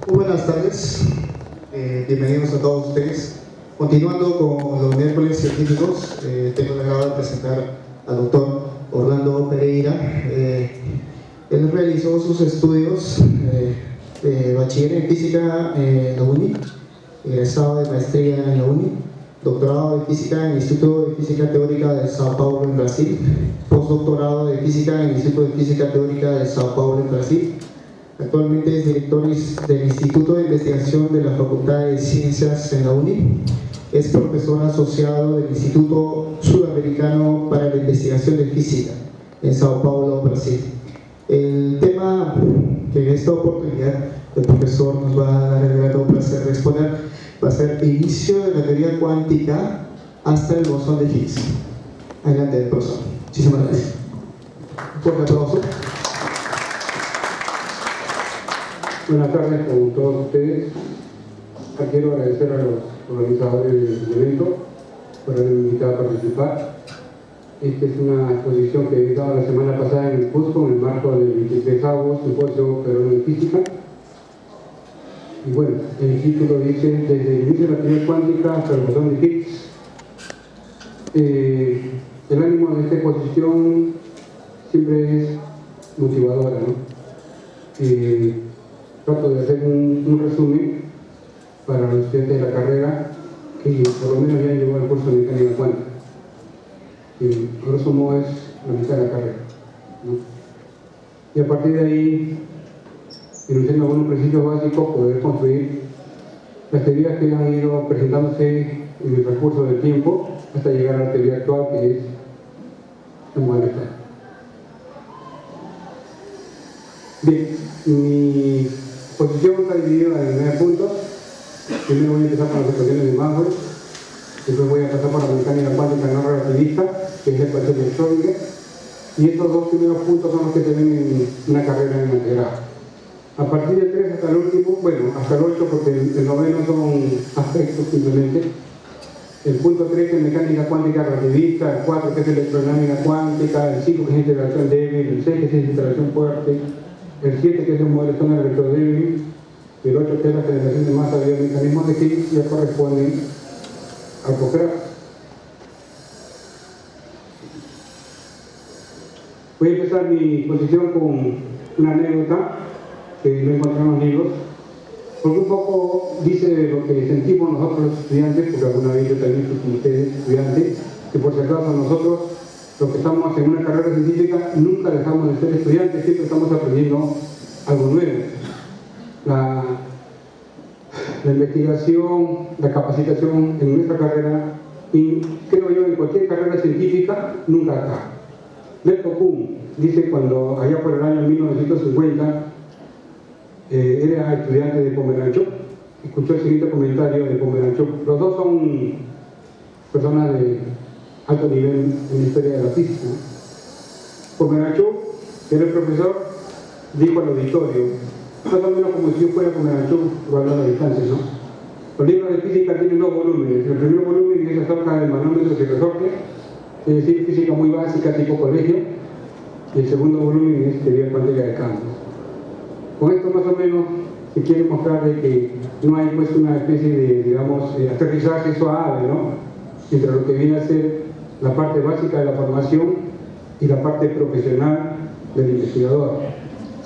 Muy buenas tardes, bienvenidos a todos ustedes. Continuando con los miércoles científicos, tengo el agrado de presentar al doctor Orlando Pereira. Él realizó sus estudios de bachiller en física en la UNI, egresado de maestría en la UNI, doctorado de física en el Instituto de Física Teórica de Sao Paulo en Brasil, postdoctorado de física en el Instituto de Física Teórica de Sao Paulo en Brasil. Actualmente es director del Instituto de Investigación de la Facultad de Ciencias en la UNI. Es profesor asociado del Instituto Sudamericano para la Investigación de Física en Sao Paulo, Brasil. El tema que en esta oportunidad el profesor nos va a dar el grato placer de exponer va a ser inicio de la teoría cuántica hasta el bosón de Higgs. Adelante, profesor. Muchísimas gracias. Un fuerte aplauso. Buenas tardes con todos ustedes. Quiero agradecer a los organizadores del evento por haberme invitado a participar. Esta es una exposición que he dado la semana pasada en el Cusco en el marco del 23º Simposio Peruano de Física. Y bueno, el título dice desde el inicio de la teoría cuántica hasta el bosón de Higgs. El ánimo de esta exposición siempre es motivadora, ¿no? Trato de hacer un resumen para los estudiantes de la carrera que por lo menos ya han llevado el curso de mecánica cuántica. A grosso modo es la mitad de la carrera, ¿no? Y a partir de ahí, enunciando algunos principios básicos, poder construir las teorías que han ido presentándose en el transcurso del tiempo hasta llegar a la teoría actual, que es el modelo estándar. Bien, mi exposición está dividida en 9 puntos. Primero voy a empezar con las ecuaciones de Maxwell, después voy a pasar por la mecánica cuántica no relativista, que es la ecuación de Schrödinger, y estos dos primeros puntos son los que se ven en una carrera en integrado. A partir del 3 hasta el último, bueno, hasta el 8 porque el noveno son aspectos simplemente. El punto 3 es mecánica cuántica relativista, el 4 que es electrodinámica cuántica, el 5 que es integración débil, el 6 que es integración fuerte, el 7 que es un modelo estándar electrodébil, el 8 que es la generación de masa de mecanismos de Higgs, ya corresponden al posgrado. Voy a empezar mi exposición con una anécdota que no encontré en los libros, porque un poco dice lo que sentimos nosotros los estudiantes, porque alguna vez yo también fui como ustedes estudiantes, que por si acaso nosotros, los que estamos en una carrera científica, nunca dejamos de ser estudiantes, siempre estamos aprendiendo algo nuevo. La investigación, la capacitación en nuestra carrera, y creo yo en cualquier carrera científica, nunca acaba. Lerto Kuhn dice cuando allá por el año 1950 era estudiante de Pomeranchuk, escuchó el siguiente comentario de Pomeranchuk. Los dos son personas de alto nivel en la historia de la física. Pomeranchuk, que era el profesor, dijo al auditorio, más o menos como si yo fuera Pomeranchuk, guardando la distancia, ¿no? Los libros de física tienen 2 volúmenes. El primer volumen es acerca de manómetros y resortes, es decir, física muy básica, tipo colegio, y el segundo volumen es teoría cuántica de campos. Con esto más o menos se quiere mostrar de que no hay pues una especie de, digamos, aterrizaje suave, ¿no?, entre lo que viene a ser la parte básica de la formación y la parte profesional del investigador.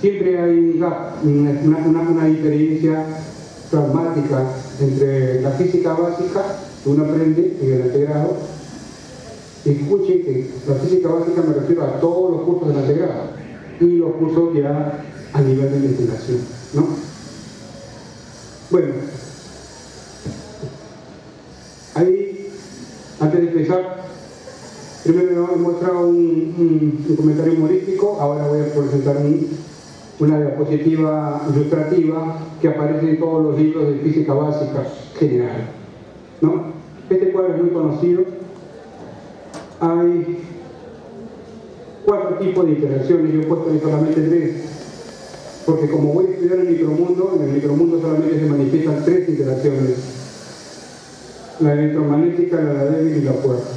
Siempre hay un gap, una diferencia traumática entre la física básica que uno aprende en el antegrado. Escuchen que la física básica me refiero a todos los cursos del antegrado y los cursos ya a nivel de investigación, ¿no? Bueno, ahí, antes de empezar, primero he mostrado un comentario humorístico, ahora voy a presentar una diapositiva ilustrativa que aparece en todos los libros de física básica general, ¿no? Este cuadro es muy conocido. Hay 4 tipos de interacciones, yo he puesto ahí solamente 3, porque como voy a estudiar el micromundo, en el micromundo solamente se manifiestan 3 interacciones: la electromagnética, la débil y la fuerte,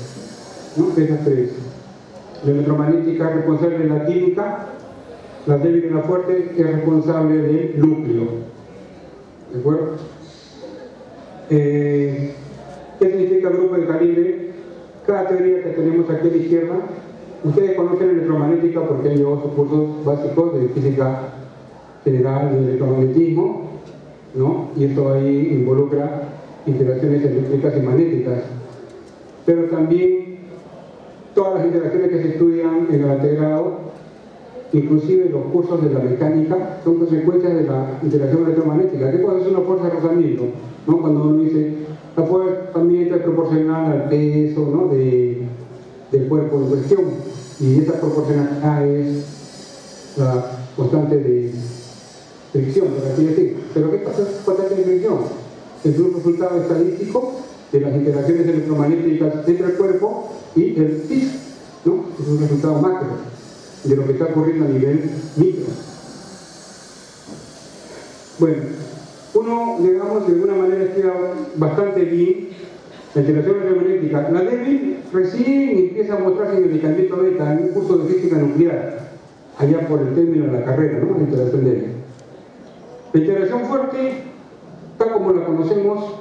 ¿no? Esas 3. La electromagnética es responsable de la química, la débil y la fuerte es responsable del núcleo. ¿de acuerdo? ¿Qué significa grupo de calibre? Cada teoría que tenemos aquí a la izquierda, ustedes conocen electromagnética porque han llevado sus cursos básicos de física general y electromagnetismo, ¿no? Y esto ahí involucra interacciones eléctricas y magnéticas. Pero también todas las interacciones que se estudian en el antegrado, inclusive los cursos de la mecánica, son consecuencias de la interacción electromagnética. ¿Qué cosa es una fuerza de rozamiento? ¿No? Cuando uno dice, la fuerza de rozamiento es proporcional al peso, ¿no? del cuerpo en cuestión, y esa proporcionalidad es la constante de fricción, por así decir. ¿Pero qué pasa con constante de fricción? Es un resultado estadístico de las interacciones electromagnéticas entre el cuerpo y el piso, ¿no? Es un resultado macro de lo que está ocurriendo a nivel micro. Bueno, uno, digamos, de alguna manera estudia bastante bien la interacción electromagnética. La débil recién empieza a mostrarse en el decaimiento beta, en un curso de física nuclear, allá por el término de la carrera, ¿no? La interacción débil. La interacción fuerte, tal como la conocemos,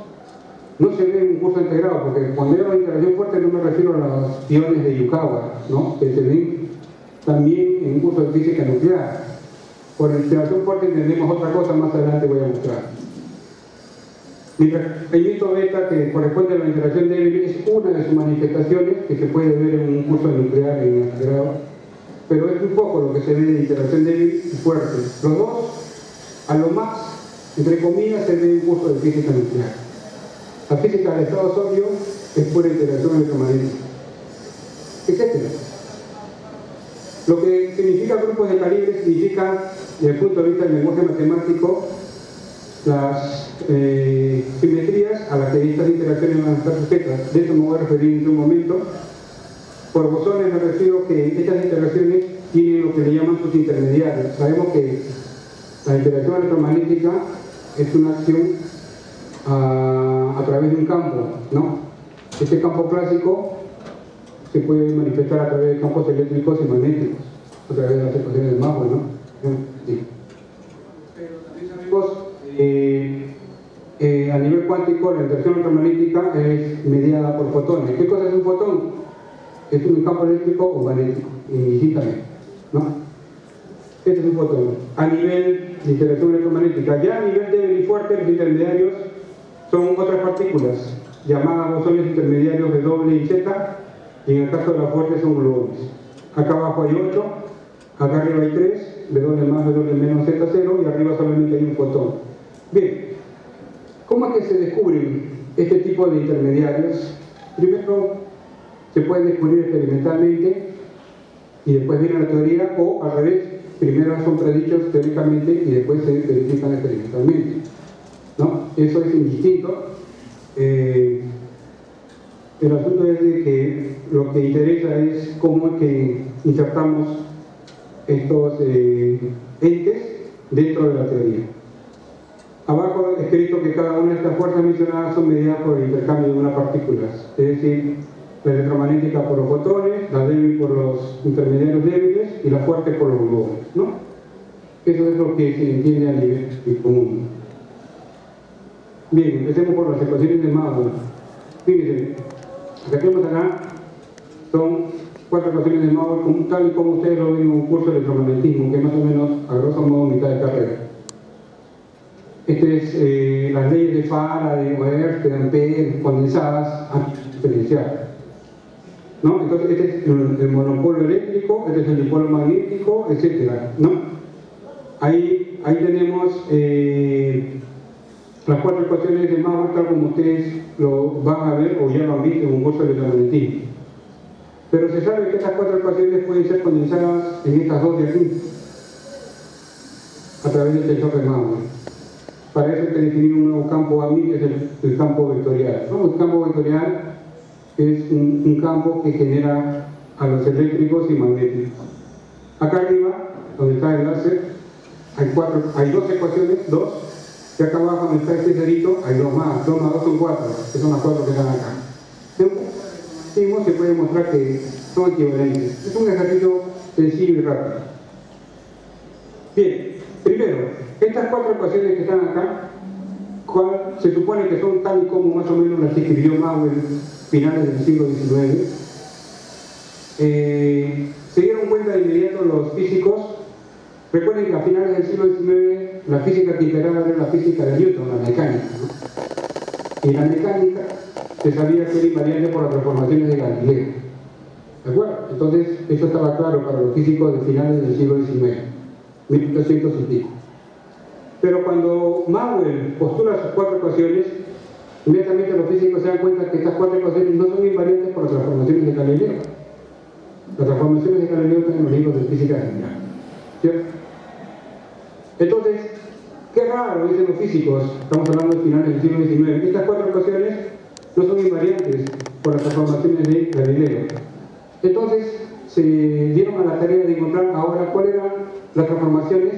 no se ve en un curso integrado, porque cuando yo hablo de interacción fuerte no me refiero a los iones de Yukawa, ¿no? Que se ven también en un curso de física nuclear. Por interacción fuerte entendemos otra cosa, más adelante voy a mostrar. Mientras el decaimiento beta, que corresponde a la interacción débil, es una de sus manifestaciones que se puede ver en un curso nuclear en el grado, pero es muy poco lo que se ve de interacción débil y fuerte. Los dos, a lo más, entre comillas, se ve en un curso de física nuclear. La física del estado sólido es pura interacción electromagnética, etc. Lo que significa grupos de calibre significa, desde el punto de vista del lenguaje matemático, las simetrías a las que estas interacciones van a estar sujetas. De eso me voy a referir en un momento. Por bosones me refiero que estas interacciones tienen lo que le llaman sus intermediarios. Sabemos que la interacción electromagnética es una acción a través de un campo, ¿no? Este campo clásico se puede manifestar a través de campos eléctricos y magnéticos, a través de las ecuaciones de Maxwell, ¿no? Sí. Pero también sabemos a nivel cuántico la interacción electromagnética es mediada por fotones. ¿Qué cosa es un fotón? Es un campo eléctrico o magnético, indistintamente, ¿no? Este es un fotón. A nivel de interacción electromagnética, ya a nivel débil y fuerte, los intermediarios son otras partículas llamadas bosones intermediarios de doble y Z, y en el caso de la fuerte son gluones. Acá abajo hay 8, acá arriba hay 3, W más, W menos, Z0, y arriba solamente hay un fotón. Bien, ¿cómo es que se descubren este tipo de intermediarios? Primero se pueden descubrir experimentalmente y después viene la teoría, o al revés, primero son predichos teóricamente y después se verifican experimentalmente, ¿no? Eso es indistinto. El asunto es de que lo que interesa es cómo es que insertamos estos entes dentro de la teoría. Abajo he escrito que cada una de estas fuerzas mencionadas son mediadas por el intercambio de unas partículas, es decir, la electromagnética por los fotones, la débil por los intermediarios débiles y la fuerte por los gluones, ¿no? Eso es lo que se entiende a nivel común. Bien, empecemos por las ecuaciones de Maxwell. Fíjense, lo que tenemos acá son 4 ecuaciones de Maxwell, tal y como ustedes lo ven en un curso de electromagnetismo, que es más o menos, a grosso modo, mitad de carrera. Este es las leyes de Faraday, de Ampère, condensadas a diferenciar, ¿no? Entonces, este es el monopolo eléctrico, este es el dipolo magnético, etc., ¿no? Ahí tenemos las 4 ecuaciones de Maxwell, tal como ustedes lo van a ver o ya lo han visto en un curso de electromagnetismo. Pero se sabe que estas 4 ecuaciones pueden ser condensadas en estas 2 de aquí, a través del tensor de Maxwell. Para eso hay que definir un nuevo campo a mí, que es el campo vectorial, ¿no? El campo vectorial es un campo que genera a los eléctricos y magnéticos. Acá arriba, donde está el láser, hay 2 ecuaciones, 2, y acá abajo donde está este cerito hay 2 más, 2 más 2 son 4, que son las 4 que están acá. Se puede mostrar que son equivalentes. Es un ejercicio sencillo y rápido. Bien, primero, estas 4 ecuaciones que están acá se supone que son tal y como más o menos las que escribió Maxwell finales del siglo XIX. Se dieron cuenta de inmediato los físicos. Recuerden que a finales del siglo XIX la física que imperaba era la física de Newton, la mecánica, ¿no? Y la mecánica se sabía que era invariante por las transformaciones de Galileo. ¿De acuerdo? Entonces, eso estaba claro para los físicos de finales del siglo XIX, 1800 y pico. Pero cuando Maxwell postula sus cuatro ecuaciones, inmediatamente los físicos se dan cuenta que estas cuatro ecuaciones no son invariantes por las transformaciones de Galileo. Las transformaciones de Galileo están en los libros de física general, ¿cierto? Entonces, qué raro, dicen los físicos, estamos hablando de finales del siglo XIX, estas cuatro ecuaciones no son invariantes por las transformaciones de Galileo. Entonces, se dieron a la tarea de encontrar ahora cuáles eran las transformaciones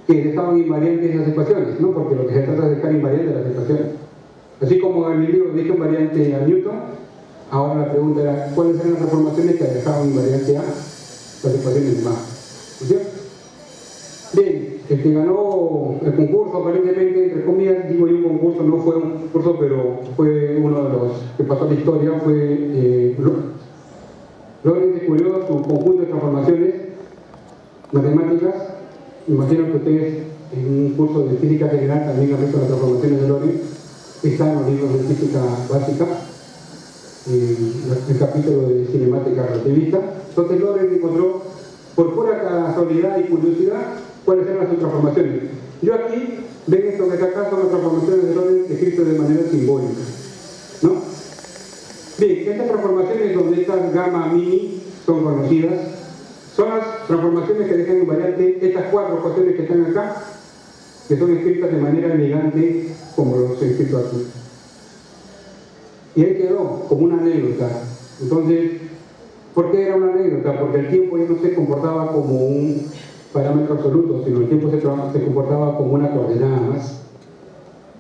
que dejaban invariantes esas ecuaciones, ¿no? Porque lo que se trata es de dejar invariantes las ecuaciones. Así como Galileo dijo invariante a Newton, ahora la pregunta era cuáles eran las transformaciones que dejaban invariante a las ecuaciones de Maxwell, ¿no es cierto? Bien, el que ganó el concurso, aparentemente, entre comillas, digo yo un concurso, no fue un concurso, pero fue uno de los que pasó a la historia, fue Lorentz descubrió su conjunto de transformaciones matemáticas. Imagino que ustedes en un curso de física general también han visto las transformaciones de Lorentz. Está en los libros de física básica, el capítulo de cinemática relativista. Entonces Lorentz encontró, por pura casualidad y curiosidad, cuáles eran las transformaciones. Yo aquí, ven esto que está acá, son las transformaciones de Lorentz escritas de manera simbólica, ¿no? Bien, estas transformaciones donde estas gamma mini son conocidas, son las transformaciones que dejan invariante estas cuatro ecuaciones que están acá, que son escritas de manera elegante como los he escrito aquí. Y ahí quedó como una anécdota. Entonces, ¿por qué era una anécdota? Porque el tiempo ya no se comportaba como un parámetro absoluto, sino el tiempo se comportaba como una coordenada más.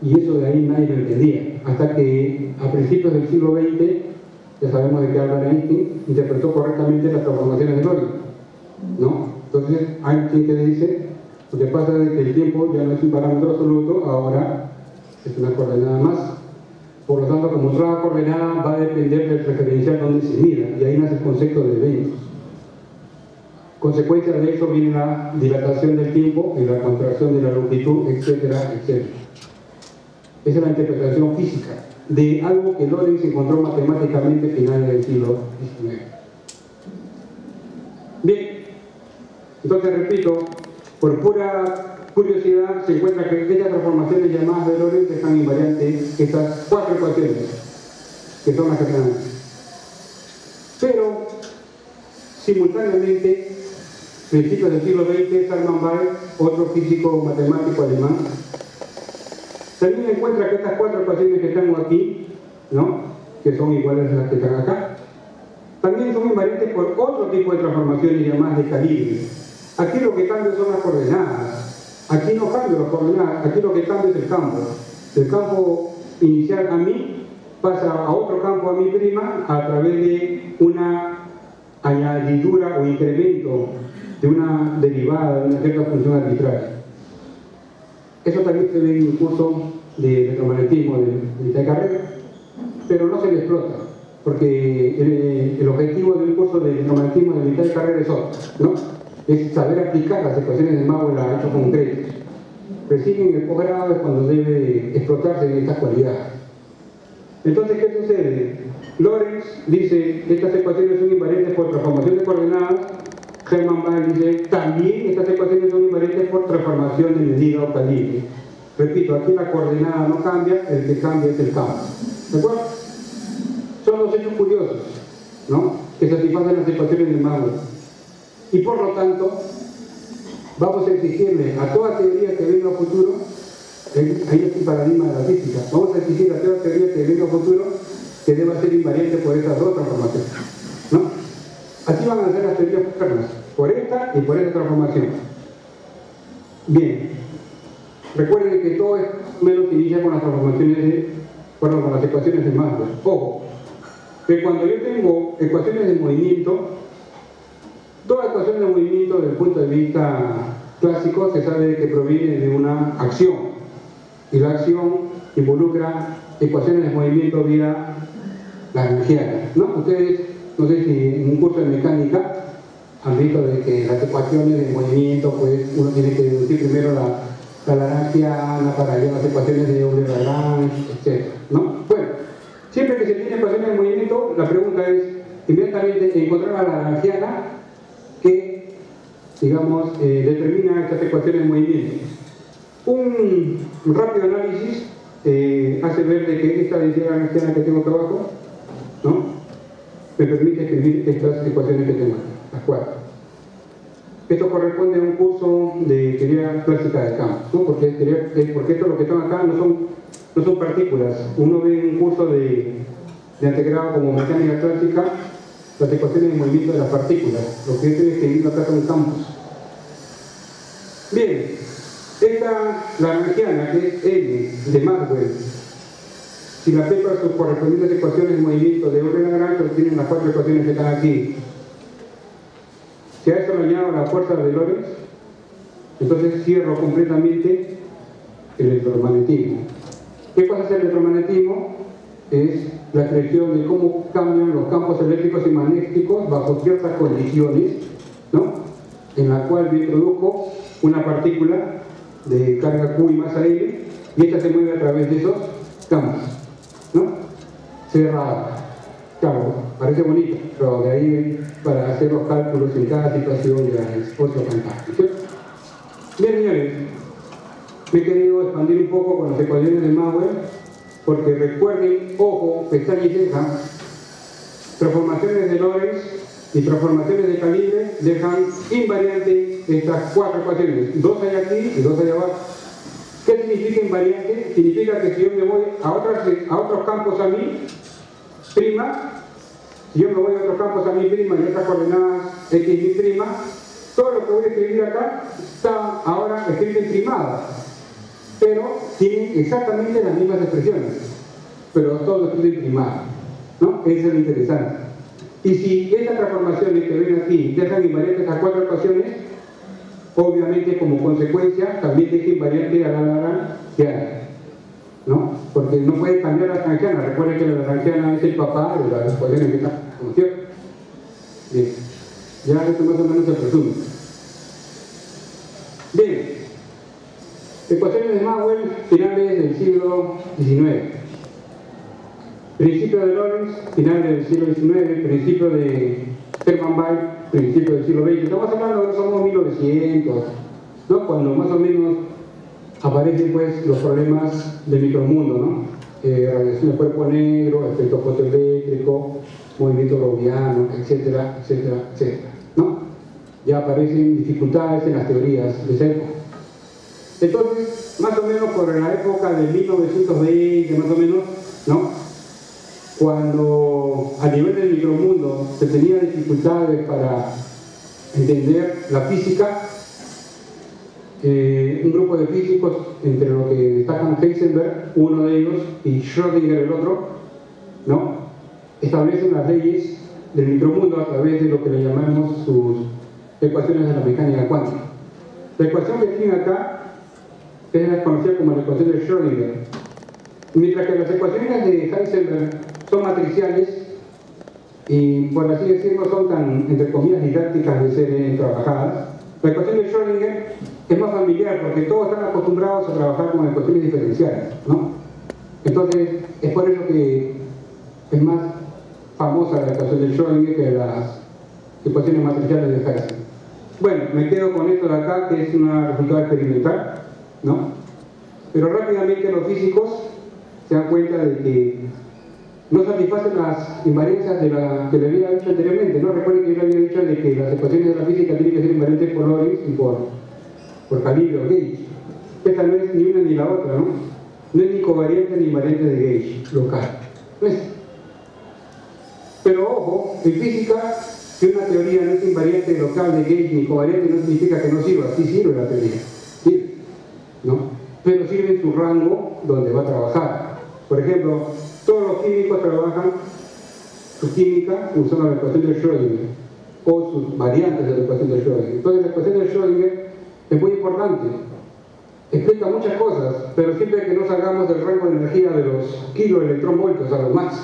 Y eso de ahí nadie lo entendía, hasta que a principios del siglo XX, ya sabemos de que Albert Einstein interpretó correctamente las transformaciones de Lorentz, ¿no? Entonces hay quien te dice, lo que pasa es que el tiempo ya no es un parámetro absoluto, ahora es una coordenada más. Por lo tanto, como toda coordenada va a depender del referencial donde se mida, y ahí nace el concepto de eventos. Consecuencia de eso viene la dilatación del tiempo y la contracción de la longitud, etcétera, etcétera. Esa es la interpretación física de algo que Lorentz encontró matemáticamente a finales del siglo XIX. Bien, entonces repito, por pura curiosidad se encuentra que estas transformaciones llamadas de Lorentz están invariantes estas cuatro ecuaciones, que son las que están aquí. Pero, simultáneamente, principios del siglo XX, Salman Baer, otro físico matemático alemán, también encuentra que estas cuatro ecuaciones que tengo aquí, ¿no?, que son iguales a las que están acá, también son invariantes por otro tipo de transformaciones llamadas de calibre. Aquí lo que cambia son las coordenadas. Aquí no cambio las coordenadas, aquí lo que cambia es el campo. El campo inicial a mí pasa a otro campo a mi prima a través de una añadidura o incremento de una derivada de una cierta función arbitraria. Eso también se ve en un curso de electromagnetismo de mitad de carrera, pero no se le explota, porque el objetivo de un curso de electromagnetismo de mitad de carrera es otro, ¿no? Es saber aplicar las ecuaciones de Maxwell a hechos concretos. Recién en el posgrado es cuando debe explotarse en estas cualidades. Entonces, ¿qué sucede? Lorentz dice que estas ecuaciones son invariantes por transformación de coordenadas. Hermann Baer dice también estas ecuaciones son invariantes por transformación de medida o calibre. Repito, aquí la coordenada no cambia, el que cambia es el campo. ¿De acuerdo? Son dos hechos curiosos, ¿no?, que satisfacen las ecuaciones de Maxwell. Y por lo tanto, vamos a exigirle a toda teoría que venga a futuro, ahí es el paradigma de la física, vamos a exigir a toda teoría que venga a futuro que deba ser invariante por estas dos transformaciones, ¿no? Así van a ser las teorías modernas, por esta y por esta transformación. Bien, recuerden que todo es menos que inicia con las transformaciones con las ecuaciones de Maxwell. Ojo, que cuando yo tengo ecuaciones de movimiento, toda ecuación de movimiento desde el punto de vista clásico se sabe que proviene de una acción. y la acción involucra ecuaciones de movimiento vía lagrangiana, ¿no? Ustedes, no sé si en un curso de mecánica han visto de que las ecuaciones de movimiento, pues uno tiene que deducir primero la lagrangiana para llevar las ecuaciones de Euler-Lagrange, etc., ¿no? Bueno, siempre que se tiene ecuaciones de movimiento, la pregunta es inmediatamente encontrar a la lagrangiana que, digamos, determina estas ecuaciones de movimiento. Un rápido análisis hace ver de que esta densidad lagrangiana que tengo acá abajo, ¿no?, me permite escribir estas ecuaciones que tengo aquí, las cuatro. Esto corresponde a un curso de teoría clásica de campos, ¿no? Porque esto lo que están acá no son partículas. Uno ve en un curso de antegrado como mecánica clásica las ecuaciones de movimiento de las partículas. Lo que estoy escribiendo acá son campos. Bien, esta lagrangiana, que es L de Maxwell, si la aplico a sus correspondientes ecuaciones de movimiento de Euler-Lagrange, obtienen las cuatro ecuaciones que están aquí. Si a eso le añado la fuerza de Lorentz, entonces cierro completamente el electromagnetismo. ¿Qué cosa es el electromagnetismo? Es la expresión de cómo cambian los campos eléctricos y magnéticos bajo ciertas condiciones, ¿no?, en la cual yo introduzco una partícula de carga Q y masa L, y esta se mueve a través de esos campos, ¿no? Cerrada. Claro, parece bonito, pero de ahí para hacer los cálculos en cada situación ya es otro fantástico. Bien, señores, me he querido expandir un poco con las ecuaciones de Maxwell, porque recuerden, ojo, pestaña y ceja, transformaciones de Lorentz y transformaciones de calibre dejan invariante estas cuatro ecuaciones, dos hay aquí y dos hay abajo. ¿Qué significa invariante? Significa que si yo me voy a otros campos a mí, prima, si yo me voy a otros campos a mi prima y otras coordenadas x mi prima, todo lo que voy a escribir acá está ahora escrito en primada, pero tienen exactamente las mismas expresiones, pero todo escrito en primada, ¿no? Eso es lo interesante. Y si estas transformaciones que ven aquí dejan invariantes a cuatro ecuaciones, obviamente como consecuencia también deja invariante a la lagrangiana, ¿no? Porque no puede cambiar la lagrangiana. Recuerden que la lagrangiana es el papá de las ecuaciones que están, ¿no es cierto? Bien, ya esto más o menos se resume. Bien, ecuaciones de Maxwell finales del siglo XIX. Principio de Lorentz, finales del siglo XIX, principio de Hermann Weyl, principio del siglo XX. Estamos hablando de que somos 1900, ¿no?, cuando más o menos aparecen pues los problemas del micromundo, ¿no? Radiación del cuerpo negro, efecto fotoeléctrico, movimiento gaussiano, etcétera, etcétera, etcétera, ¿no? Ya aparecen dificultades en las teorías de esa época. Entonces, más o menos por la época de 1920, más o menos, ¿no?, cuando a nivel del micromundo se tenía dificultades para entender la física, un grupo de físicos, entre los que destacan Heisenberg, uno de ellos, y Schrödinger, el otro, ¿no?, establecen las leyes del micromundo a través de lo que le llamamos sus ecuaciones de la mecánica cuántica. La ecuación que tienen acá es conocida como la ecuación de Schrödinger. Mientras que las ecuaciones de Heisenberg son matriciales y, por así decirlo, son tan, entre comillas, didácticas de ser trabajadas, la ecuación de Schrödinger es más familiar porque todos están acostumbrados a trabajar con ecuaciones diferenciales, ¿no? Entonces, es por eso que es más famosa la ecuación de Schrödinger que las ecuaciones matriciales de Heisenberg. Bueno, me quedo con esto de acá, que es un resultado experimental, ¿no? Pero rápidamente los físicos se dan cuenta de que no satisfacen las invariancias de la que le había dicho anteriormente, ¿no? Recuerden que yo le había dicho de que las ecuaciones de la física tienen que ser invariantes por Lorentz y por calibre o gauge. Esta no es ni una ni la otra, ¿no? No es ni covariante ni invariante de gauge local. No es. Pero ojo, en física, si una teoría no es invariante local de gauge ni covariante, no significa que no sirva. Sí sirve la teoría, sirve, ¿no? Pero sirve en su rango donde va a trabajar. Por ejemplo, todos los químicos trabajan su química usando la ecuación de Schrödinger o sus variantes de la ecuación de Schrödinger. Entonces la ecuación de Schrödinger es muy importante explica muchas cosas, pero siempre que no salgamos del rango de energía de los kiloelectronvoltios a los max,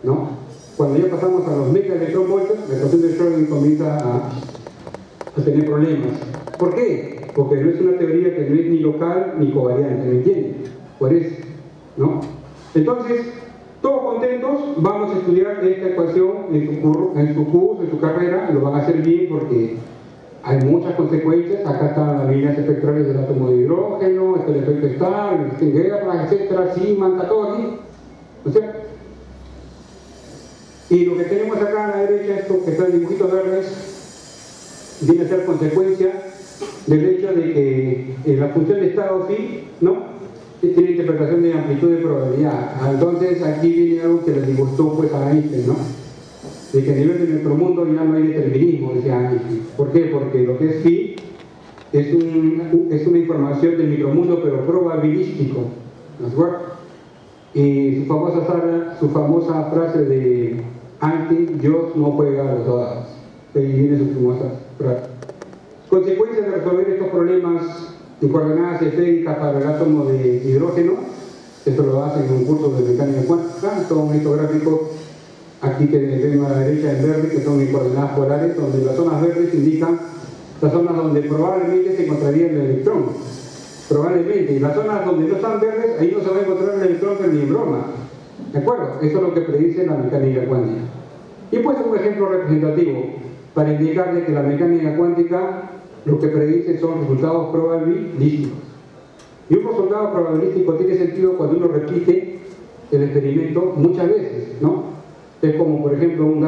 ¿no? Cuando ya pasamos a los megaelectronvoltios, la ecuación de Schrödinger comienza a tener problemas. ¿Por qué? Porque no es una teoría que no es ni local ni covariante, ¿me entienden? Por eso, ¿no? Entonces, todos contentos, vamos a estudiar esta ecuación en su curso, en su carrera, lo van a hacer bien porque hay muchas consecuencias. Acá están las líneas espectrales del átomo de hidrógeno, el efecto Star, el guerra, etcétera, Siemens, está todo aquí, ¿no es cierto? Y lo que tenemos acá a la derecha, esto que está en dibujitos verdes, viene a ser consecuencia del hecho de que la función de estado phi, ¿no?, tiene interpretación de amplitud de probabilidad. Entonces aquí viene algo que le disgustó pues a Einstein, ¿no?, de que a nivel de nuestro mundo ya no hay determinismo, decía Einstein. ¿Por qué? Porque lo que es phi es una información del micromundo, pero probabilístico, ¿no es verdad? Y su famosa frase de Einstein, Dios no juega a los dados. Ahí viene su famosa frase. Consecuencias de resolver estos problemas en coordenadas esféricas para el átomo de hidrógeno, esto lo hacen en un curso de mecánica cuántica, son estos gráficos aquí que ven a la derecha en verde, que son en coordenadas polares, donde las zonas verdes indican las zonas donde probablemente se encontraría el electrón, probablemente, y las zonas donde no están verdes, ahí no se va a encontrar el electrón, pero ni en broma, ¿de acuerdo? Eso es lo que predice la mecánica cuántica. Y he puesto un ejemplo representativo para indicarle que la mecánica cuántica lo que predice son resultados probabilísticos. Y un resultado probabilístico tiene sentido cuando uno repite el experimento muchas veces, ¿no? Es como, por ejemplo, un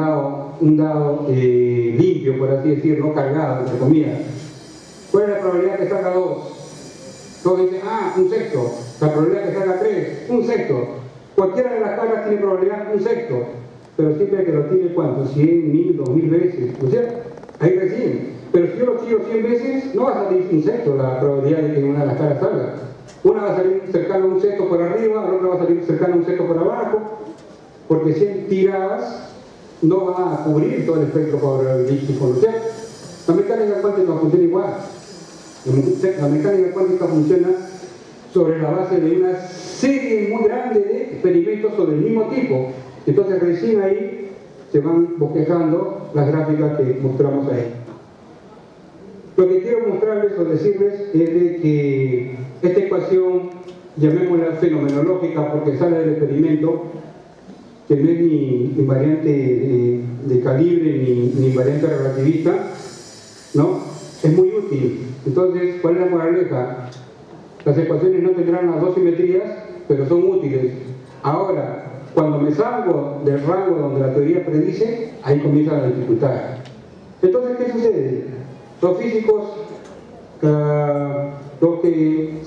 dado limpio, por así decirlo, no cargado, entre comillas. ¿Cuál es la probabilidad que salga 2? Todos dicen, un sexto. La probabilidad que salga 3, un sexto. Cualquiera de las caras tiene probabilidad un sexto. Pero siempre que lo tiene, ¿cuánto? 100, 1000, 2000 veces. ¿No es cierto? Ahí recién. Pero si yo lo tiro 100 veces, no va a salir un sexto la probabilidad de que una de las caras salga. Una va a salir cercano a un sexto por arriba, la otra va a salir cercano a un sexto por abajo, porque 100 tiradas no va a cubrir todo el espectro probabilístico, ¿no es cierto? La mecánica cuántica funciona igual. La mecánica cuántica funciona sobre la base de una serie muy grande de experimentos sobre el mismo tipo. Entonces recién ahí se van bosquejando las gráficas que mostramos ahí. Lo que quiero mostrarles o decirles es de que esta ecuación, llamémosla fenomenológica porque sale del experimento, que no es ni invariante de calibre ni invariante relativista, ¿no?, es muy útil. Entonces, ¿cuál es la moraleja? Las ecuaciones no tendrán las dos simetrías, pero son útiles. Ahora, cuando me salgo del rango donde la teoría predice, ahí comienza la dificultad. Entonces, ¿qué sucede? Los físicos, los que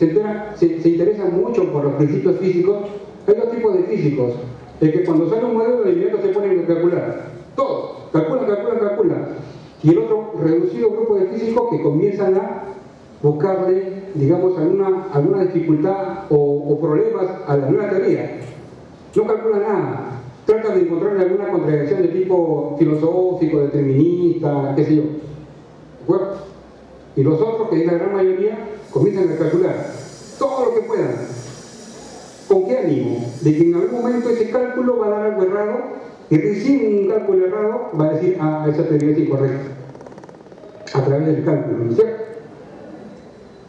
se interesan mucho por los principios físicos, hay dos tipos de físicos. El que cuando sale un modelo de inmediato se ponen a calcular. Todos, calcula. Y el otro reducido grupo de físicos que comienzan a buscarle, digamos, alguna dificultad o problemas a la nueva teoría. No calcula nada. Tratan de encontrarle alguna contradicción de tipo filosófico, determinista, qué sé yo. ¿De acuerdo? Y los otros, que es la gran mayoría, comienzan a calcular todo lo que puedan. ¿Con qué ánimo? De que en algún momento ese cálculo va a dar algo errado y recién un cálculo errado va a decir, esa teoría es incorrecta. A través del cálculo, ¿no es cierto?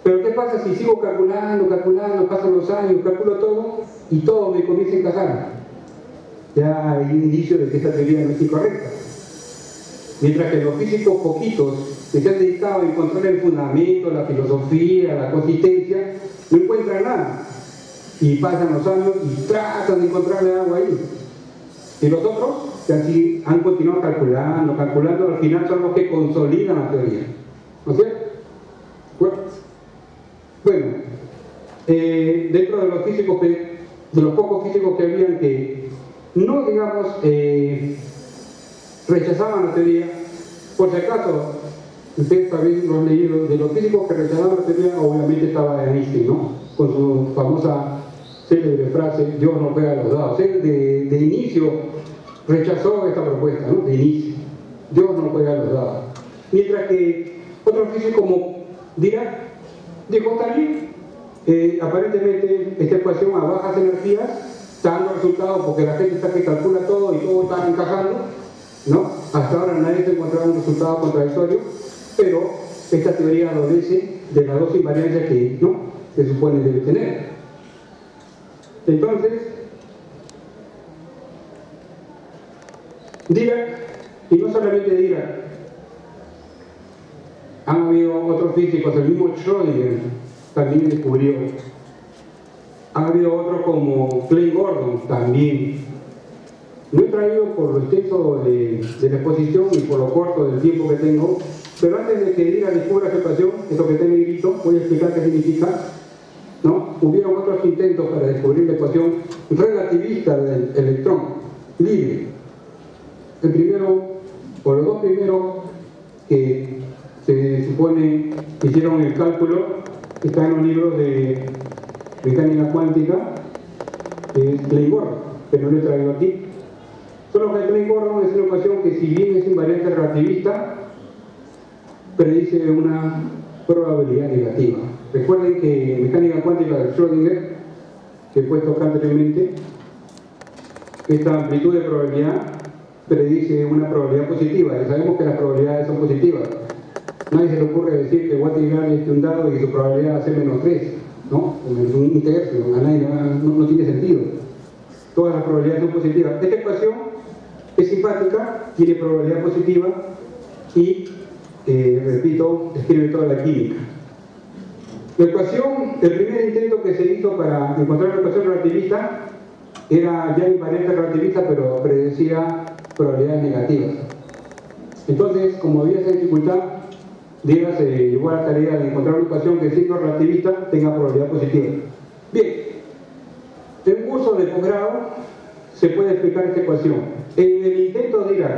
Pero ¿qué pasa si sigo calculando, pasan los años, calculo todo y todo me comienza a encajar? Ya hay un indicio de que esa teoría no es incorrecta. Mientras que los físicos poquitos que se han dedicado a encontrar el fundamento, la filosofía, la consistencia, no encuentran nada. Y pasan los años y tratan de encontrarle algo ahí. Y los otros, que así han continuado calculando, al final son los que consolidan la teoría. ¿No es cierto? Bueno, dentro de los físicos, de los pocos físicos que habían que no, digamos, rechazaban la teoría, por si acaso, ustedes también lo han leído, de los físicos que rechazaban la teoría, obviamente estaba Einstein, ¿no?, con su famosa célebre frase, Dios no juega a los dados. Él de inicio rechazó esta propuesta, ¿no?, de inicio, Dios no juega a los dados. Mientras que otro físico como Dirac dijo, está bien, Aparentemente esta ecuación a bajas energías está dando resultados porque la gente está que calcula todo y todo está encajando, ¿no? Hasta ahora nadie ha encontrado un resultado contradictorio, pero esta teoría adolece de las dos invariancias que, ¿no?, se supone debe tener. Entonces, Dirac, y no solamente Dirac, han habido otros físicos, el mismo Schrödinger también descubrió. Ha habido otros como Clay Gordon también. No he traído por lo extenso de la exposición y por lo corto del tiempo que tengo, pero antes de que Dirac descubra esta ecuación, esto que está en negrito, voy a explicar qué significa, ¿no? Hubieron otros intentos para descubrir la ecuación relativista del electrón libre. El primero, o los dos primeros que se supone que hicieron el cálculo, están en los libros de mecánica cuántica, que es Clay Gordon, pero no lo he traído aquí. Solo que Clay Gordon es una ecuación que, si bien es invariante relativista, predice una probabilidad negativa. Recuerden que en mecánica cuántica de Schrödinger, que he puesto acá anteriormente, esta amplitud de probabilidad predice una probabilidad positiva, y sabemos que las probabilidades son positivas. Nadie se le ocurre decir que Watt-Igual es un dado y que su probabilidad va a ser -3, ¿no? Es un tercio, a nadie no tiene sentido. Todas las probabilidades son positivas. Esta ecuación es simpática, tiene probabilidad positiva y, repito, describe toda la química. La ecuación, el primer intento que se hizo para encontrar la ecuación relativista era ya invariante relativista, pero predecía probabilidades negativas. Entonces, como había esa dificultad, Dirac se llevó a la tarea de encontrar una ecuación que, siendo relativista, tenga probabilidad positiva. Bien, en un curso de posgrado se puede explicar esta ecuación. En el intento de Dirac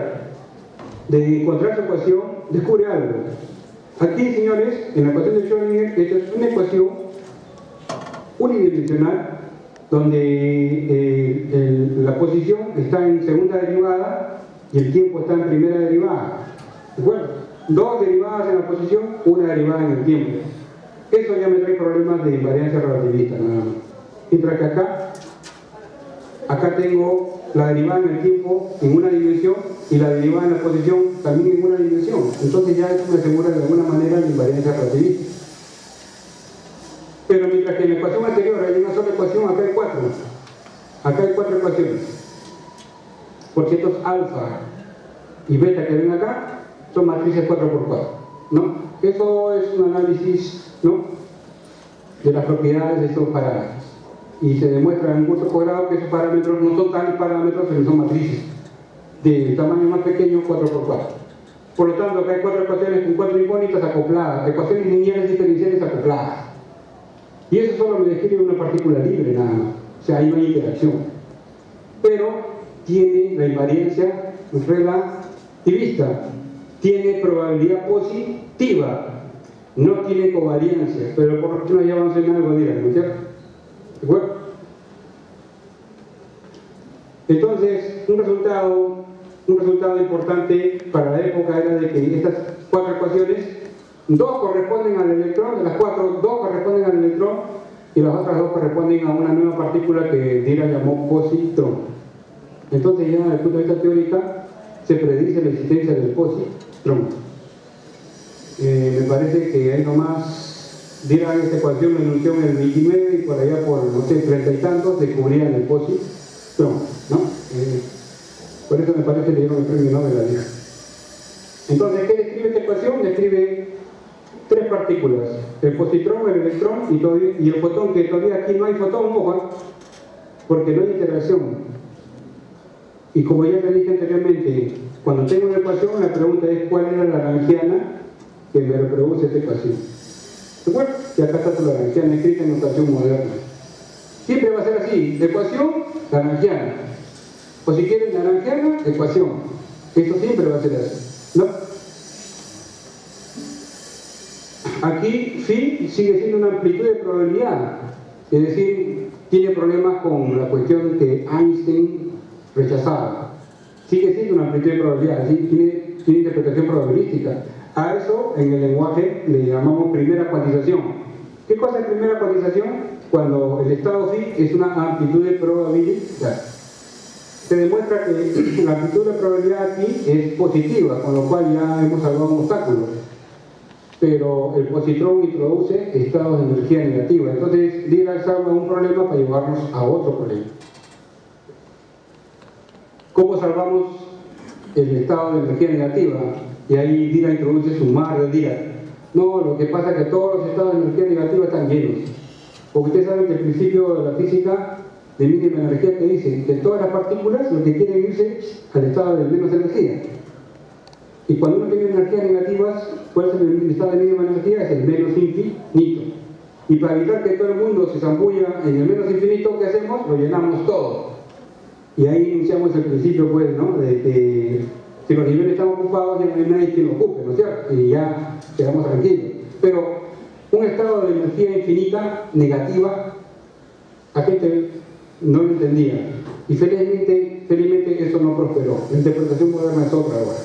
de encontrar su ecuación, descubre algo. Aquí, señores, en la ecuación de Schrödinger, esta es una ecuación unidimensional donde la posición está en segunda derivada y el tiempo está en primera derivada. ¿De acuerdo? Dos derivadas en la posición, una derivada en el tiempo. Eso ya me trae problemas de invariancia relativista, nada más. Mientras que acá tengo la derivada en el tiempo en una dimensión y la derivada en la posición también en una dimensión. Entonces ya eso me asegura de alguna manera la invariancia relativista. Pero mientras que en la ecuación anterior hay una sola ecuación, acá hay cuatro. Acá hay cuatro ecuaciones. Porque estos alfa y beta que ven acá son matrices 4×4, ¿no? Eso es un análisis, ¿no?, de las propiedades de estos parámetros. Y se demuestra en un curso posgrado que esos parámetros no son tales parámetros, sino son matrices del tamaño más pequeño, 4×4. Por lo tanto, acá hay cuatro ecuaciones con cuatro incógnitas acopladas, ecuaciones lineales diferenciales acopladas. Y eso solo me describe una partícula libre, nada más. O sea, ahí no hay interacción. Pero tiene la invariancia relativista, tiene probabilidad positiva, no tiene covariancia. Pero por lo menos ya avancé en algo, dirán, ¿no es cierto? ¿De acuerdo? Entonces, un resultado importante para la época era de que estas cuatro ecuaciones, dos corresponden al electrón, de las cuatro, dos corresponden al electrón y las otras dos corresponden a una nueva partícula que Dirac llamó positrón. Entonces ya desde el punto de vista teórico se predice la existencia del positrón. Me parece que ahí nomás Dirac esta ecuación la enunció en el 29 y por allá por, no sé, 30 y tantos descubrían el positrón, ¿no? Por eso me parece que le dieron el premio Nobel a Dirac. Entonces, ¿qué describe esta ecuación? Describe tres partículas, el positrón, el electrón y el fotón, que todavía aquí no hay fotón, ojo, porque no hay interacción. Y como ya les dije anteriormente, cuando tengo una ecuación, la pregunta es cuál es la lagrangiana que me reproduce esta ecuación. ¿De acuerdo? Y acá está la lagrangiana escrita en notación moderna. Siempre va a ser así, ecuación, lagrangiana. O si quieren lagrangiana, ecuación. Esto siempre va a ser así, ¿no? Aquí phi sigue siendo una amplitud de probabilidad, es decir, tiene problemas con la cuestión que Einstein rechazaba. Sigue siendo una amplitud de probabilidad, es decir, tiene interpretación probabilística. A eso en el lenguaje le llamamos primera cuantización. ¿Qué cosa es primera cuantización? Cuando el estado phi es una amplitud de probabilidad. Se demuestra que la amplitud de probabilidad aquí es positiva, con lo cual ya hemos salvado un obstáculo. Pero el positrón introduce estados de energía negativa. Entonces, Dirac salva un problema para llevarnos a otro problema. ¿Cómo salvamos el estado de energía negativa? Y ahí Dirac introduce su mar de Dirac. No, lo que pasa es que todos los estados de energía negativa están llenos. Porque ustedes saben que el principio de la física de mínima energía que dice que todas las partículas lo que quieren irse al estado de menos energía. Y cuando uno tiene energías negativas, ¿cuál es el estado de mínima energía? Es el menos infinito. Y para evitar que todo el mundo se zambulla en el menos infinito, ¿qué hacemos? Lo llenamos todo. Y ahí iniciamos el principio, pues, ¿no? De que si los niveles están ocupados, ya no hay nadie que lo ocupe, ¿no es cierto? Y ya quedamos tranquilos. Pero un estado de energía infinita, negativa, la gente no lo entendía. Y felizmente eso no prosperó. La interpretación moderna es otra ahora.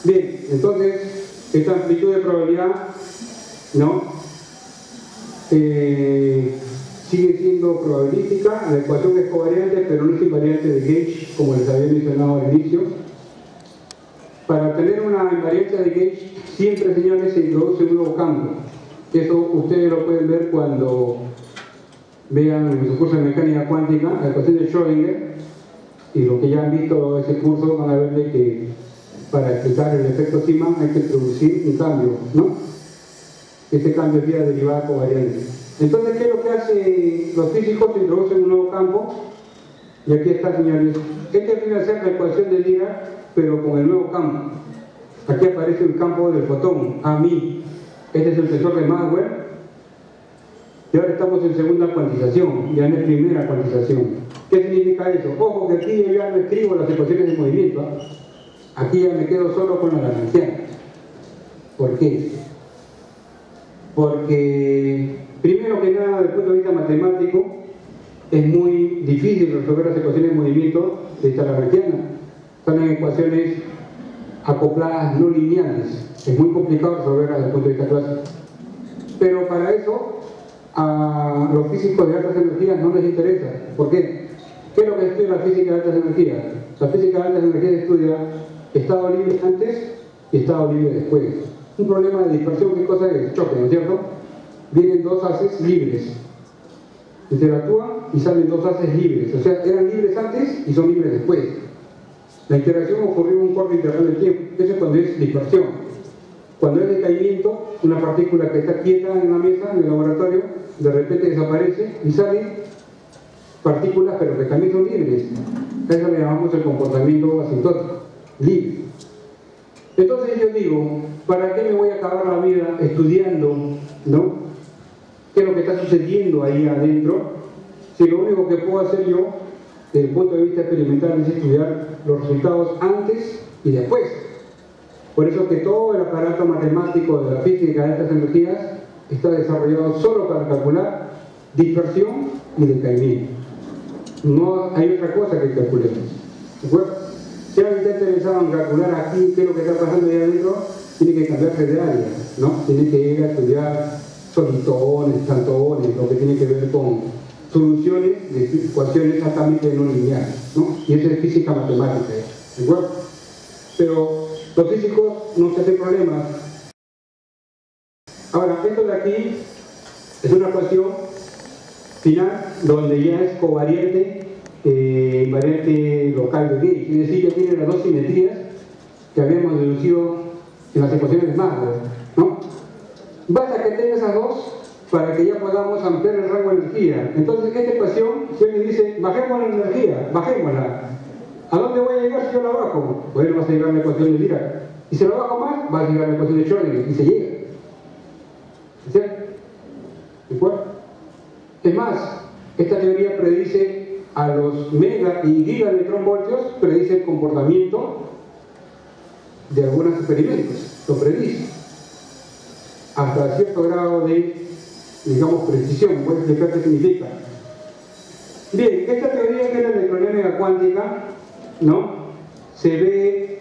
Bien, entonces, esta amplitud de probabilidad, ¿no? Sigue siendo probabilística, la ecuación es covariante, pero no es invariante de Gauge, como les había mencionado al inicio. Para tener una invariancia de Gauge, siempre, señores, se introduce un nuevo campo. Eso ustedes lo pueden ver cuando vean en su curso de mecánica cuántica, la ecuación de Schrödinger, y lo que ya han visto ese curso van a ver de que para explicar el efecto Zeeman hay que introducir un cambio, ¿no? Ese cambio es vía derivada covariante. Entonces, ¿qué es lo que hacen los físicos? Introducen un nuevo campo, y aquí está, señores. Este viene a ser la ecuación de Dirac, pero con el nuevo campo. Aquí aparece el campo del fotón, AMI. Este es el tensor de Maxwell. Y ahora estamos en segunda cuantización, ya no es primera cuantización. ¿Qué significa eso? Ojo que aquí yo ya no escribo las ecuaciones de movimiento, ¿eh? Aquí ya me quedo solo con la lagrangiana. ¿Por qué? Porque, primero que nada, desde el punto de vista matemático, es muy difícil resolver las ecuaciones de movimiento de esta lagrangiana. Son ecuaciones acopladas no lineales. Es muy complicado resolverlas desde el punto de vista clásico. Pero para eso, a los físicos de altas energías no les interesa. ¿Por qué? ¿Qué es lo que estudia la física de altas energías? La física de altas energías estudia estado libre antes y estado libre después. Un problema de dispersión, ¿qué cosa es? Choque, ¿no es cierto? Vienen dos haces libres, interactúan y salen dos haces libres. O sea, eran libres antes y son libres después. La interacción ocurrió en un corte interno del tiempo. Eso es cuando es dispersión. Cuando es decaimiento, una partícula que está quieta en una mesa, en el laboratorio, de repente desaparece y salen partículas, pero que también son libres. A eso le llamamos el comportamiento asintótico, libre. Entonces yo digo, ¿para qué me voy a acabar la vida estudiando, ¿no? ¿Qué es lo que está sucediendo ahí adentro? Si lo único que puedo hacer yo, desde el punto de vista experimental, es estudiar los resultados antes y después. Por eso que todo el aparato matemático de la física de altas energías está desarrollado solo para calcular dispersión y decaimiento. No hay otra cosa que calculemos. ¿De acuerdo? Si alguien está interesado en calcular aquí qué es lo que está pasando ahí adentro, tiene que cambiarse de área, ¿no? Tiene que ir a estudiar solitones, tantones, lo que tiene que ver con soluciones de ecuaciones altamente no lineales, ¿no? Y eso es física matemática, ¿de acuerdo? Pero los físicos no se hacen problemas. Ahora, esto de aquí es una ecuación final donde ya es covariante, invariante local de Gauge, es decir, ya tiene las dos simetrías que habíamos deducido en las ecuaciones de Maxwell, ¿no? Basta que tenga esas dos para que ya podamos ampliar el rango de energía. Entonces, esta ecuación, si alguien dice, bajemos la energía, bajémosla. ¿A dónde voy a llegar si yo la bajo? Bueno, vas a llegar a la ecuación de Dirac. Y si la bajo más, vas a llegar a la ecuación de Schrödinger, y se llega. ¿Cierto? ¿De acuerdo? Es más, esta teoría predice a los mega y gigaelectronvoltios, predice el comportamiento de algunos experimentos, lo predice hasta cierto grado de, digamos, precisión. Voy a explicar qué significa. Bien, esta teoría que es la electrodinámica cuántica, ¿no? Se ve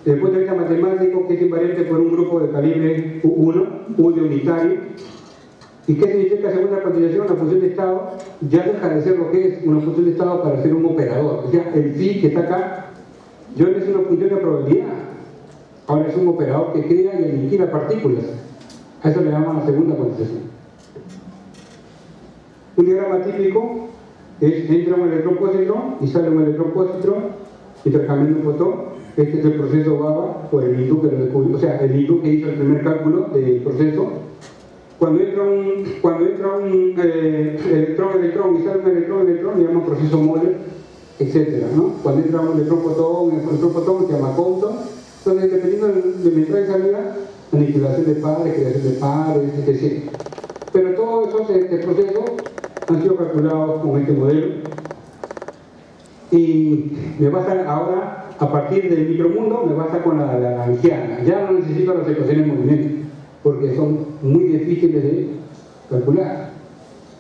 desde el punto de vista matemático, que es invariante por un grupo de calibre 1, U de unitario. ¿Y qué significa segunda cuantización? Una función de estado ya deja de ser lo que es una función de estado para ser un operador. O sea, el phi que está acá ya no es una función de probabilidad. Ahora es un operador que crea y aniquila partículas. A eso le llaman la segunda cuantización. Un diagrama típico es entra un electrón-positrón y sale un electrón-positrón intercambiando un fotón. Este es el proceso BABA por el hindú que lo descubrió, o sea, el hindú que hizo el primer cálculo del proceso. Cuando entra un electrón-electrón y sale un electrón-electrón, le llaman proceso Moller, etc., ¿no? Cuando entra un electrón-fotón, el electrón-fotón se llama Compton. Entonces, dependiendo de la entrada y salida, aniquilación de pares, creación de pares, etc. Pero todos esos procesos han sido calculados con este modelo. Y me basta ahora, a partir del micromundo, me basta con la Lagrangiana. Ya no necesito las ecuaciones de movimiento, porque son muy difíciles de calcular.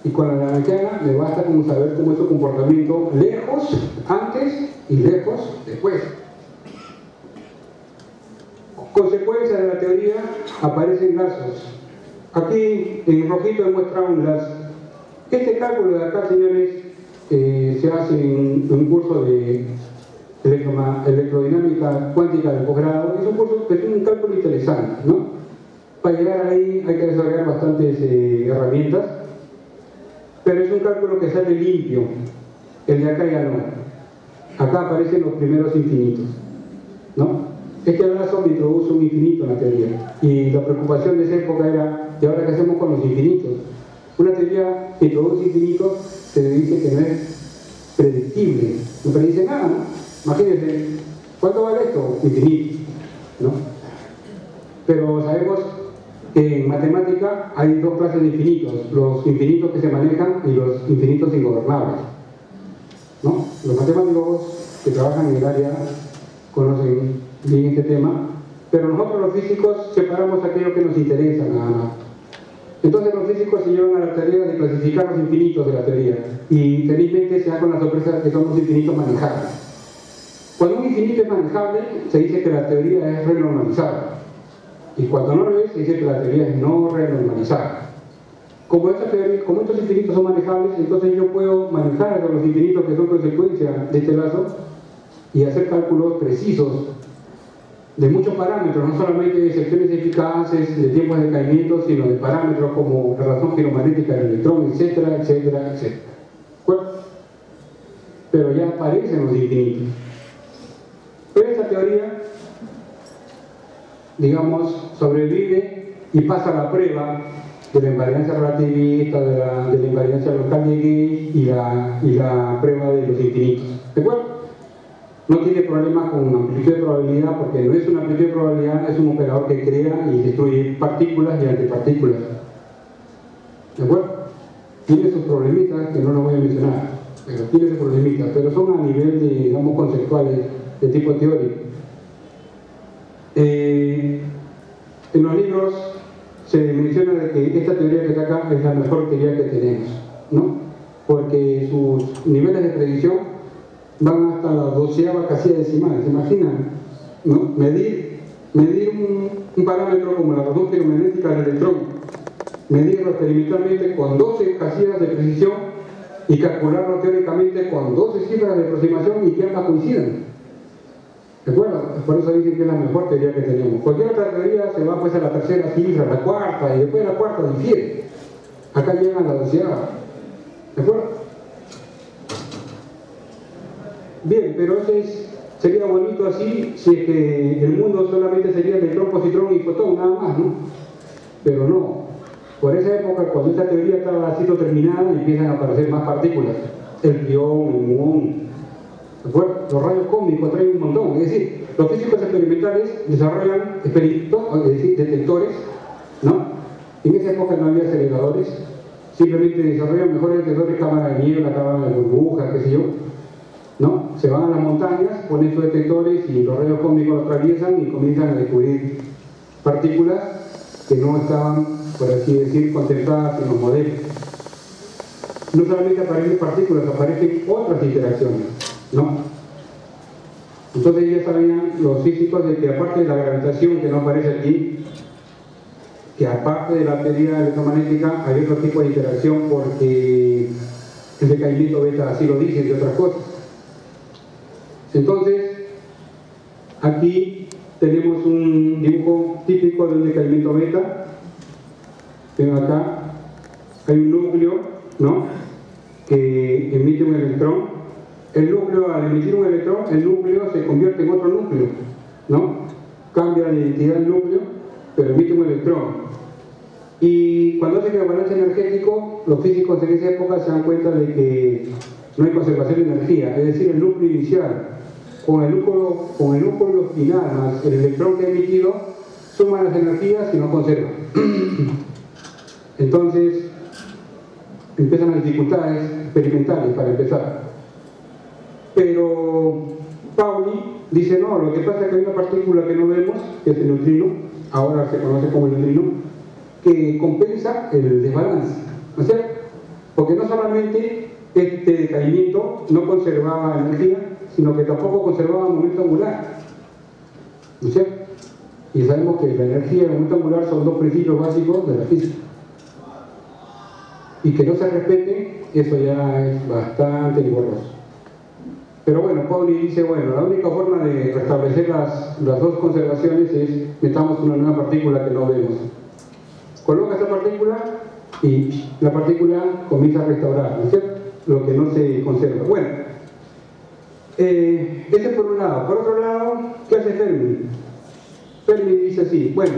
Y con la Lagrangiana me basta con saber cómo es su comportamiento lejos antes y lejos después. Consecuencia de la teoría, aparecen lazos. Aquí en rojito he mostrado un lazo. Este cálculo de acá, señores, se hace en un curso de electrodinámica cuántica de posgrado. Es un curso que es un cálculo interesante, ¿no? Para llegar ahí hay que desarrollar bastantes herramientas, pero es un cálculo que sale limpio. El de acá ya no. Acá aparecen los primeros infinitos, ¿no? Este lazo me introduce un infinito en la teoría. Y la preocupación de esa época era, ¿y ahora qué hacemos con los infinitos? Una teoría que introduce infinitos se dice que no es predictible. No predice nada, ¿no? Imagínense, ¿cuánto vale esto? Infinito, ¿no? Pero sabemos que en matemática hay dos clases de infinitos, los infinitos que se manejan y los infinitos ingobernables, ¿no? Los matemáticos que trabajan en el área conocen bien este tema, pero nosotros los físicos separamos aquello que nos interesa nada más. Entonces los físicos se llevan a la tarea de clasificar los infinitos de la teoría y felizmente se da con la sorpresa que son los infinitos manejables. Cuando un infinito es manejable, se dice que la teoría es renormalizable, y cuando no lo es, se dice que la teoría es no renormalizable. Como estos infinitos son manejables, entonces yo puedo manejar a los infinitos que son consecuencia de este lazo y hacer cálculos precisos de muchos parámetros, no solamente de secciones eficaces, de tiempos de caimiento, sino de parámetros como la razón giromagnética del electrón, etcétera, etcétera, etcétera. Bueno, pero ya aparecen los infinitos. Pero esta teoría, digamos, sobrevive y pasa la prueba de la invariancia relativista, de la invariancia local de Gauge y la prueba de los infinitos. ¿De acuerdo? No tiene problemas con amplitud de probabilidad porque no es una amplitud de probabilidad, es un operador que crea y destruye partículas y antipartículas. ¿De acuerdo? Tiene sus problemitas que no los voy a mencionar, pero tiene sus problemitas, pero son a nivel de, digamos, conceptuales, de tipo teórico. En los libros se menciona de que esta teoría que está acá es la mejor teoría que tenemos, ¿no? Porque sus niveles de predicción van hasta la 12ª casilla decimal. ¿Se imaginan? ¿No? Medir un parámetro como la razón giromagnética del electrón, medirlo experimentalmente con 12 casillas de precisión y calcularlo teóricamente con 12 cifras de aproximación y que ambas coincidan. ¿De acuerdo? Por eso dicen que es la mejor teoría que tenemos. Cualquier otra teoría se va pues a la tercera cifra, a la cuarta, y después de la cuarta difiere. Acá llegan a la 12ª. ¿De acuerdo? Bien, pero sería bonito así si es que el mundo solamente sería electrón, positrón y fotón, nada más, ¿no? Pero no. Por esa época, cuando esta teoría estaba así terminada, empiezan a aparecer más partículas. El pión, el muón, ¿de acuerdo? Los rayos cósmicos traen un montón. Es decir, los físicos experimentales desarrollan experimentos, es decir, detectores, ¿no? En esa época no había aceleradores, simplemente desarrollan mejores detectores, cámara de niebla, cámara de burbujas, qué sé yo, ¿no? Se van a las montañas, ponen sus detectores y los rayos cósmicos los atraviesan y comienzan a descubrir partículas que no estaban, por así decir, contempladas en los modelos. No solamente aparecen partículas, aparecen otras interacciones, ¿no? Entonces ya sabían los físicos de que aparte de la gravitación que no aparece aquí, que aparte de la teoría electromagnética hay otro tipo de interacción porque el decaimiento beta así lo dice y otras cosas. Entonces, aquí tenemos un dibujo típico de un decaimiento beta. Ven acá, hay un núcleo, ¿no?, que emite un electrón. El núcleo, al emitir un electrón, el núcleo se convierte en otro núcleo, ¿no? Cambia de identidad el núcleo, pero emite un electrón. Y cuando hacen el balance energético, los físicos en esa época se dan cuenta de que no hay conservación de energía, es decir, el núcleo inicial con el núcleo final más el electrón que ha emitido suman las energías y no conservan. Entonces empiezan las dificultades experimentales para empezar. Pero Pauli dice, no, lo que pasa es que hay una partícula que no vemos, que es el neutrino, ahora se conoce como el neutrino, que compensa el desbalance, ¿no es cierto? Porque no solamente este decaimiento no conservaba energía, sino que tampoco conservaba momento angular, ¿no es cierto? Y sabemos que la energía y el momento angular son dos principios básicos de la física. Y que no se respete, eso ya es bastante engorroso. Pero bueno, Pauli dice, bueno, la única forma de restablecer las dos conservaciones es metamos una nueva partícula que no vemos. Coloca esa partícula y la partícula comienza a restaurar, ¿no es cierto?, lo que no se conserva. Bueno, ese por un lado. Por otro lado, ¿qué hace Fermi? Fermi dice así, bueno,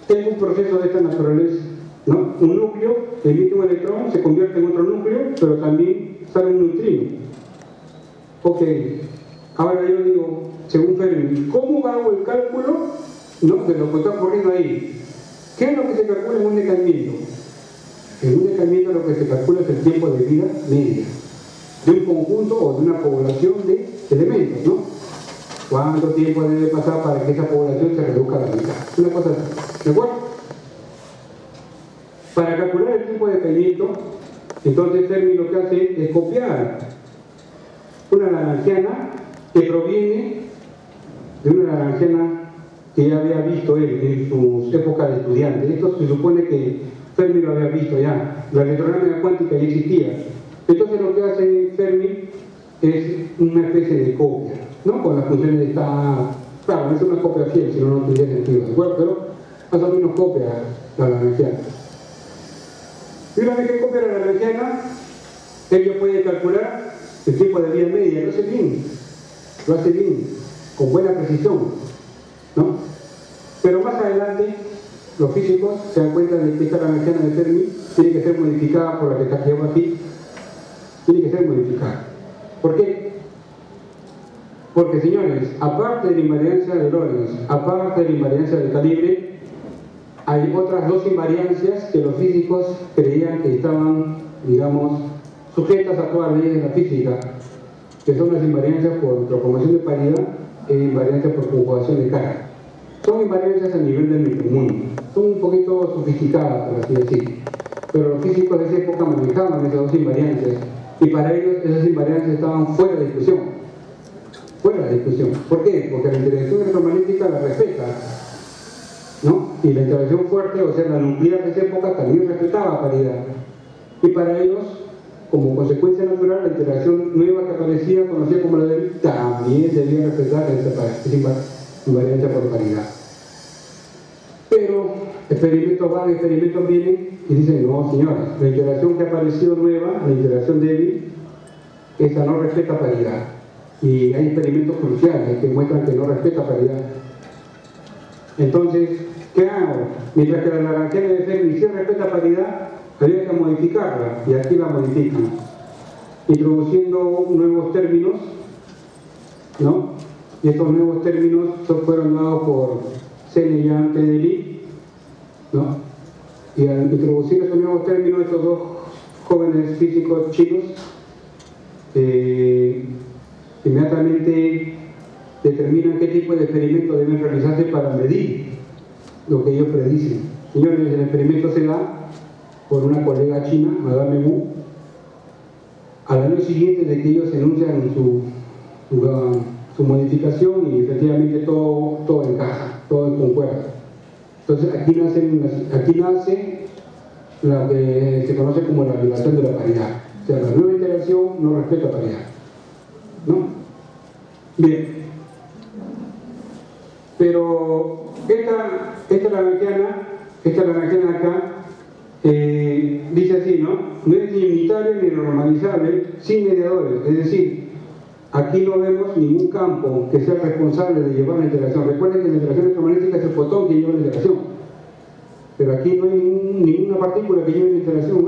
tengo un proceso de esta naturaleza, ¿no? Un núcleo emite un electrón, se convierte en otro núcleo, pero también sale un neutrino. Ok, ahora yo digo, según Fermi, ¿cómo hago el cálculo, ¿no?, de lo que está ocurriendo ahí? ¿Qué es lo que se calcula en un decaimiento? En un decaimiento lo que se calcula es el tiempo de vida media de un conjunto o de una población de elementos, ¿no? ¿Cuánto tiempo debe pasar para que esa población se reduzca a la mitad? Una cosa así, ¿de acuerdo? Para calcular el tiempo de decaimiento, entonces Fermi lo que hace es copiar una lagrangiana que proviene de una lagrangiana que ya había visto él en sus épocas de estudiante. Esto se supone que Fermi lo había visto ya, la electrodinámica cuántica ya existía. Entonces lo que hace Fermi es una especie de copia, ¿no?, con las funciones de esta... Claro, no es una copia fiel, si no, no tendría sentido, ¿de acuerdo? Pero más o menos copia la lagrangiana. Y una vez que copia la lagrangiana, ella puede calcular el tiempo de vida media. Lo hace bien, con buena precisión, ¿no? Pero más adelante los físicos se dan cuenta de que esta lagrangiana de Fermi tiene que ser modificada por la que está llevando aquí. Tiene que ser modificada. ¿Por qué? Porque, señores, aparte de la invariancia de Lorentz, aparte de la invariancia de calibre, hay otras dos invariancias que los físicos creían que estaban, digamos, sujetas a todas las leyes de la física, que son las invariancias por transformación de paridad e invariancias por conjugación de carga. Son invariancias a nivel del micromundo, son un poquito sofisticadas, por así decirlo, pero los físicos de esa época manejaban esas dos invariancias y para ellos esas invariancias estaban fuera de discusión. Fuera de discusión. ¿Por qué? Porque la interacción electromagnética la respeta, ¿no? Y la interacción fuerte, o sea, la nuclear de esa época también respetaba paridad. Y para ellos, como consecuencia natural, la interacción nueva que aparecía, conocida como la de Levy, también debía respetar esa invariancia por paridad. Pero experimentos van, experimentos vienen y dicen, no, señores, la interacción que ha aparecido nueva, la interacción Levy, esa no respeta paridad. Y hay experimentos cruciales que muestran que no respeta paridad. Entonces, ¿qué hago? Mientras que la lagrangiana de Fermi sí respeta paridad, habría que modificarla, y aquí la modifican, introduciendo nuevos términos, ¿no? Y estos nuevos términos fueron dados por Shen de Lee, ¿no? Y al introducir estos nuevos términos, estos dos jóvenes físicos chinos inmediatamente determinan qué tipo de experimento deben realizarse para medir lo que ellos predicen. Señores, el experimento se da por una colega china, Madame Wu, al año siguiente de que ellos enuncian su modificación y efectivamente todo encaja, todo concuerda. Entonces aquí nace lo que se conoce como la violación de la paridad. O sea, la nueva integración no respeta paridad, ¿no? Bien. Pero esta Lamarckiana acá dice así, ¿no? No es ni unitario ni normalizable sin mediadores. Es decir, aquí no vemos ningún campo que sea responsable de llevar la integración. Recuerden que la integración electromagnética es el fotón que lleva la integración. Pero aquí no hay ninguna partícula que lleve la integración,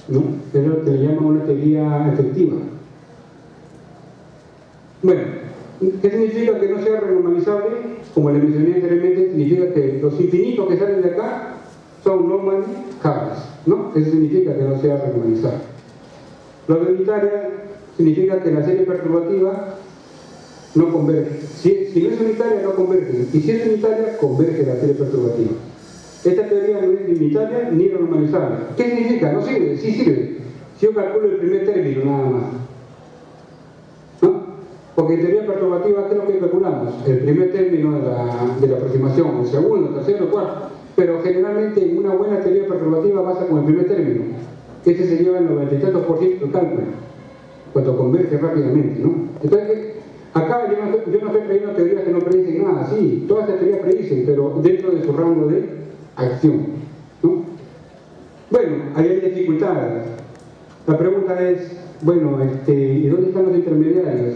¿no? Es lo que le llaman una teoría efectiva. Bueno, ¿qué significa que no sea renormalizable? Como les mencioné anteriormente, significa que los infinitos que salen de acá son normally cables, ¿no? Eso significa que no sea renormalizable. Lo de unitaria significa que la serie perturbativa no converge. Si no es unitaria, no converge. Y si es unitaria, converge la serie perturbativa. Esta teoría no es ni unitaria ni normalizable. ¿Qué significa? No sirve, sí sirve. Si yo calculo el primer término nada más, ¿no? Porque en teoría perturbativa, ¿qué es lo que calculamos? El primer término de la aproximación, el segundo, el tercero, el cuarto. Pero generalmente en una buena teoría perturbativa pasa con el primer término. Ese se lleva el 90 y tantos % del cálculo, cuando converge rápidamente, ¿no? Entonces, acá yo no estoy trayendo teorías que no predicen nada, sí, todas estas teorías predicen, pero dentro de su rango de acción, ¿no? Bueno, ahí hay dificultades. La pregunta es, bueno, ¿y dónde están los intermediarios?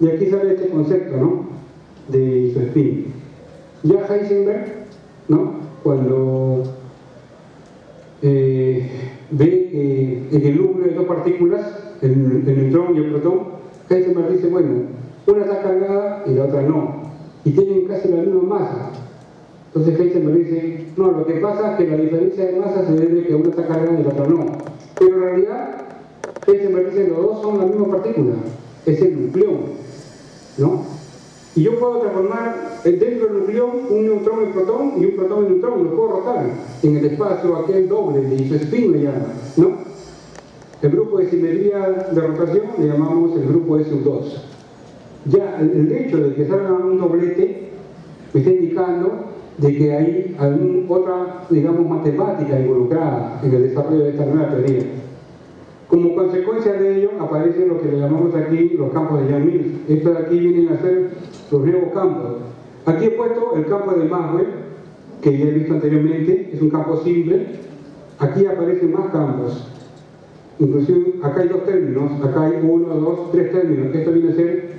Y aquí sale este concepto, ¿no? De isospin. Ya Heisenberg, ¿no? Cuando ve que en el núcleo de dos partículas, el neutrón y el protón, Heisenberg dice, bueno, una está cargada y la otra no, y tienen casi la misma masa. Entonces Heisenberg dice, no, lo que pasa es que la diferencia de masa se debe a que una está cargada y la otra no. Pero en realidad, Heisenberg dice, los dos son la misma partícula, es el nucleón, ¿no? Y yo puedo transformar dentro del nucleón un neutrón en protón y un protón en neutrón, lo puedo rotar en el espacio aquel doble de isospin le llama, ¿no? El grupo de simetría de rotación le llamamos el grupo SU2. Ya el hecho de que salga un doblete me está indicando de que hay alguna otra, digamos, matemática involucrada en el desarrollo de esta nueva teoría. Como consecuencia de ello aparecen lo que le llamamos aquí los campos de Yang-Mills. Estos de aquí vienen a ser los nuevos campos. Aquí he puesto el campo de Maxwell, que ya he visto anteriormente, es un campo simple. Aquí aparecen más campos. Inclusive acá hay dos términos, acá hay 1, 2, 3 términos. Esto viene a ser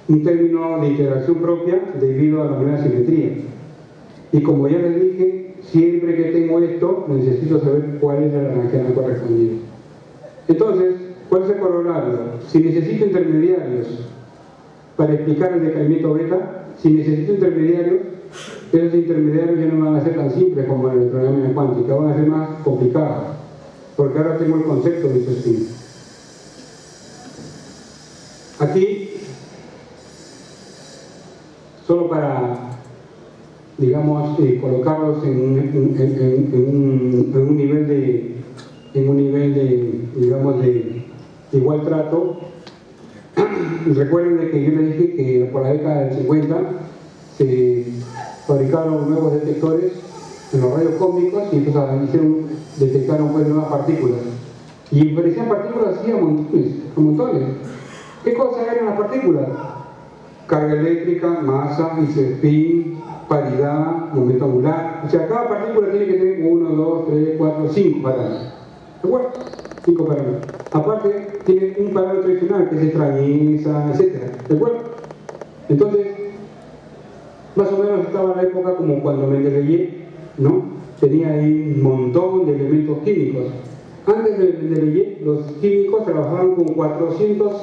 un término de integración propia debido a la nueva simetría. Y como ya les dije, siempre que tengo esto, necesito saber cuál es la Lagrangiana correspondiente. Entonces, ¿cuál es el corolario? Si necesito intermediarios para explicar el decaimiento beta, si necesito intermediarios, esos intermediarios ya no van a ser tan simples como en la electrodinámica cuántica, van a ser más complicados, porque ahora tengo el concepto de isospin. Aquí, solo para, digamos, colocarlos en un nivel de, digamos, de igual trato. Recuerden de que yo les dije que por la década del 50 se fabricaron nuevos detectores en los rayos cósmicos y entonces detectaron pues nuevas partículas. Y aparecían partículas así a montones. ¿Qué cosas eran las partículas? Carga eléctrica, masa, isospin, paridad, momento angular. O sea, cada partícula tiene que tener 1, 2, 3, 4, 5 parámetros. ¿De acuerdo? 5 parámetros. Aparte, tiene un parámetro adicional que es extrañeza, etc. ¿De acuerdo? Entonces, más o menos estaba la época como cuando Mendeleev, ¿no? Tenía ahí un montón de elementos químicos. Antes de Mendeleev, los químicos trabajaban con 400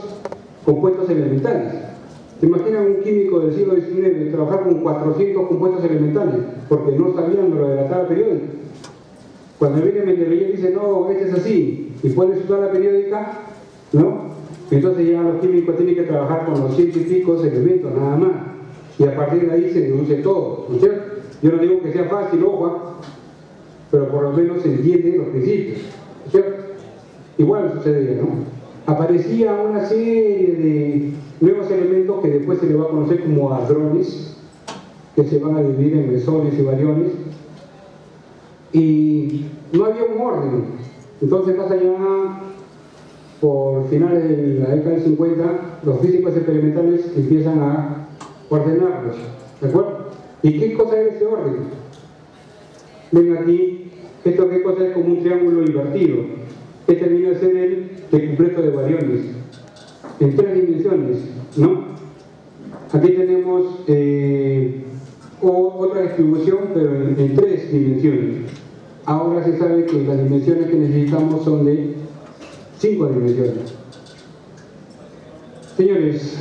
compuestos elementales. ¿Se imaginan un químico del siglo XIX trabajar con 400 compuestos elementales? Porque no sabían lo de la tabla periódica. Cuando viene Mendeleev y dice, no, este es así, y pone su tabla periódica, ¿no? Entonces ya los químicos tienen que trabajar con los 100 y pico elementos, nada más. Y a partir de ahí se deduce todo, ¿no es cierto? Yo no digo que sea fácil, ojo, pero por lo menos se entienden los principios, ¿no es cierto? Igual sucedía, ¿no? Aparecía una serie nuevos elementos que después se le va a conocer como hadrones, que se van a dividir en mesones y bariones, y no había un orden. Entonces, más allá, por finales de la década del 50, los físicos experimentales empiezan a ordenarlos, ¿de acuerdo? ¿Y qué cosa es ese orden? Ven aquí, esto qué cosa es como un triángulo invertido. Este viene a ser el decupleto de bariones, en 3 dimensiones, ¿no? Aquí tenemos otra distribución, pero en 3 dimensiones. Ahora se sabe que las dimensiones que necesitamos son de 5 dimensiones. Señores,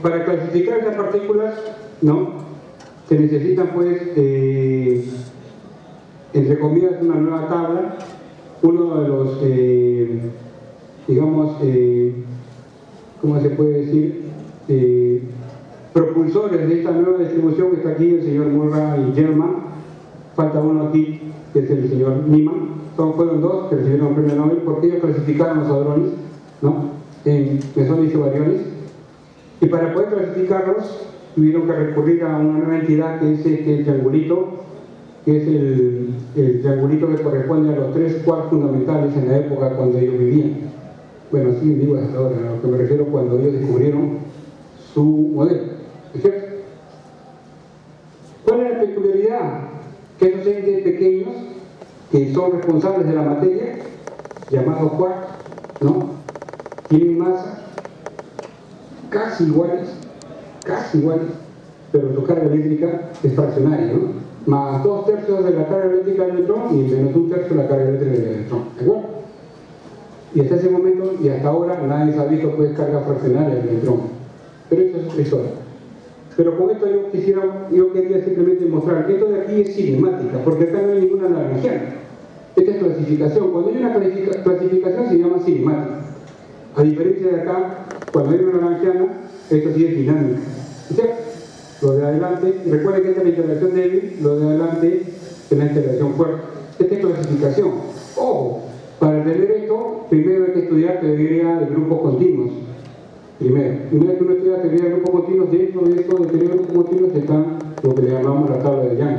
para clasificar estas partículas, ¿no?, se necesitan, pues, entre comillas, una nueva tabla. Uno de los, digamos, ¿cómo se puede decir?, propulsores de esta nueva distribución, que está aquí el señor Murray y German. Falta uno aquí, que es el señor Niemann. Fueron 2 que recibieron el premio Nobel porque ellos clasificaron los hadrones, ¿no?, en mesones y bariones, y para poder clasificarlos tuvieron que recurrir a una nueva entidad, que es el triangulito, que es el triangulito que corresponde a los 3 quarks fundamentales en la época cuando ellos vivían. Bueno, sí, digo hasta ahora, a lo que me refiero cuando ellos descubrieron su modelo, ¿es cierto? ¿Cuál es la peculiaridad? Que esos entes pequeños, que son responsables de la materia, llamados quarks, ¿no?, tienen masa casi iguales, pero su carga eléctrica es fraccionaria, ¿no?, más 2/3 de la carga eléctrica del electrón y menos 1/3 de la carga eléctrica del electrón, ¿de acuerdo? Y hasta ese momento y hasta ahora nadie se ha visto, pues, carga fraccionaria del electrón, pero eso es historia. Pero con esto yo quería simplemente mostrar que esto de aquí es cinemática, porque acá no hay ninguna lagrangiana. Esta es clasificación. Cuando hay una clasificación se llama cinemática. A diferencia de acá, cuando hay una lagrangiana, esto sí es dinámica. ¿Cierto? Lo de adelante, recuerden que esta es la interacción débil, lo de adelante es la interacción fuerte. Esta es clasificación. Ojo, para entender esto, primero hay que estudiar teoría de grupos continuos. Primero, una vez que uno estudia teoría de grupos continuos, dentro de esto de teoría de grupos continuos está lo que le llamamos la tabla de Young.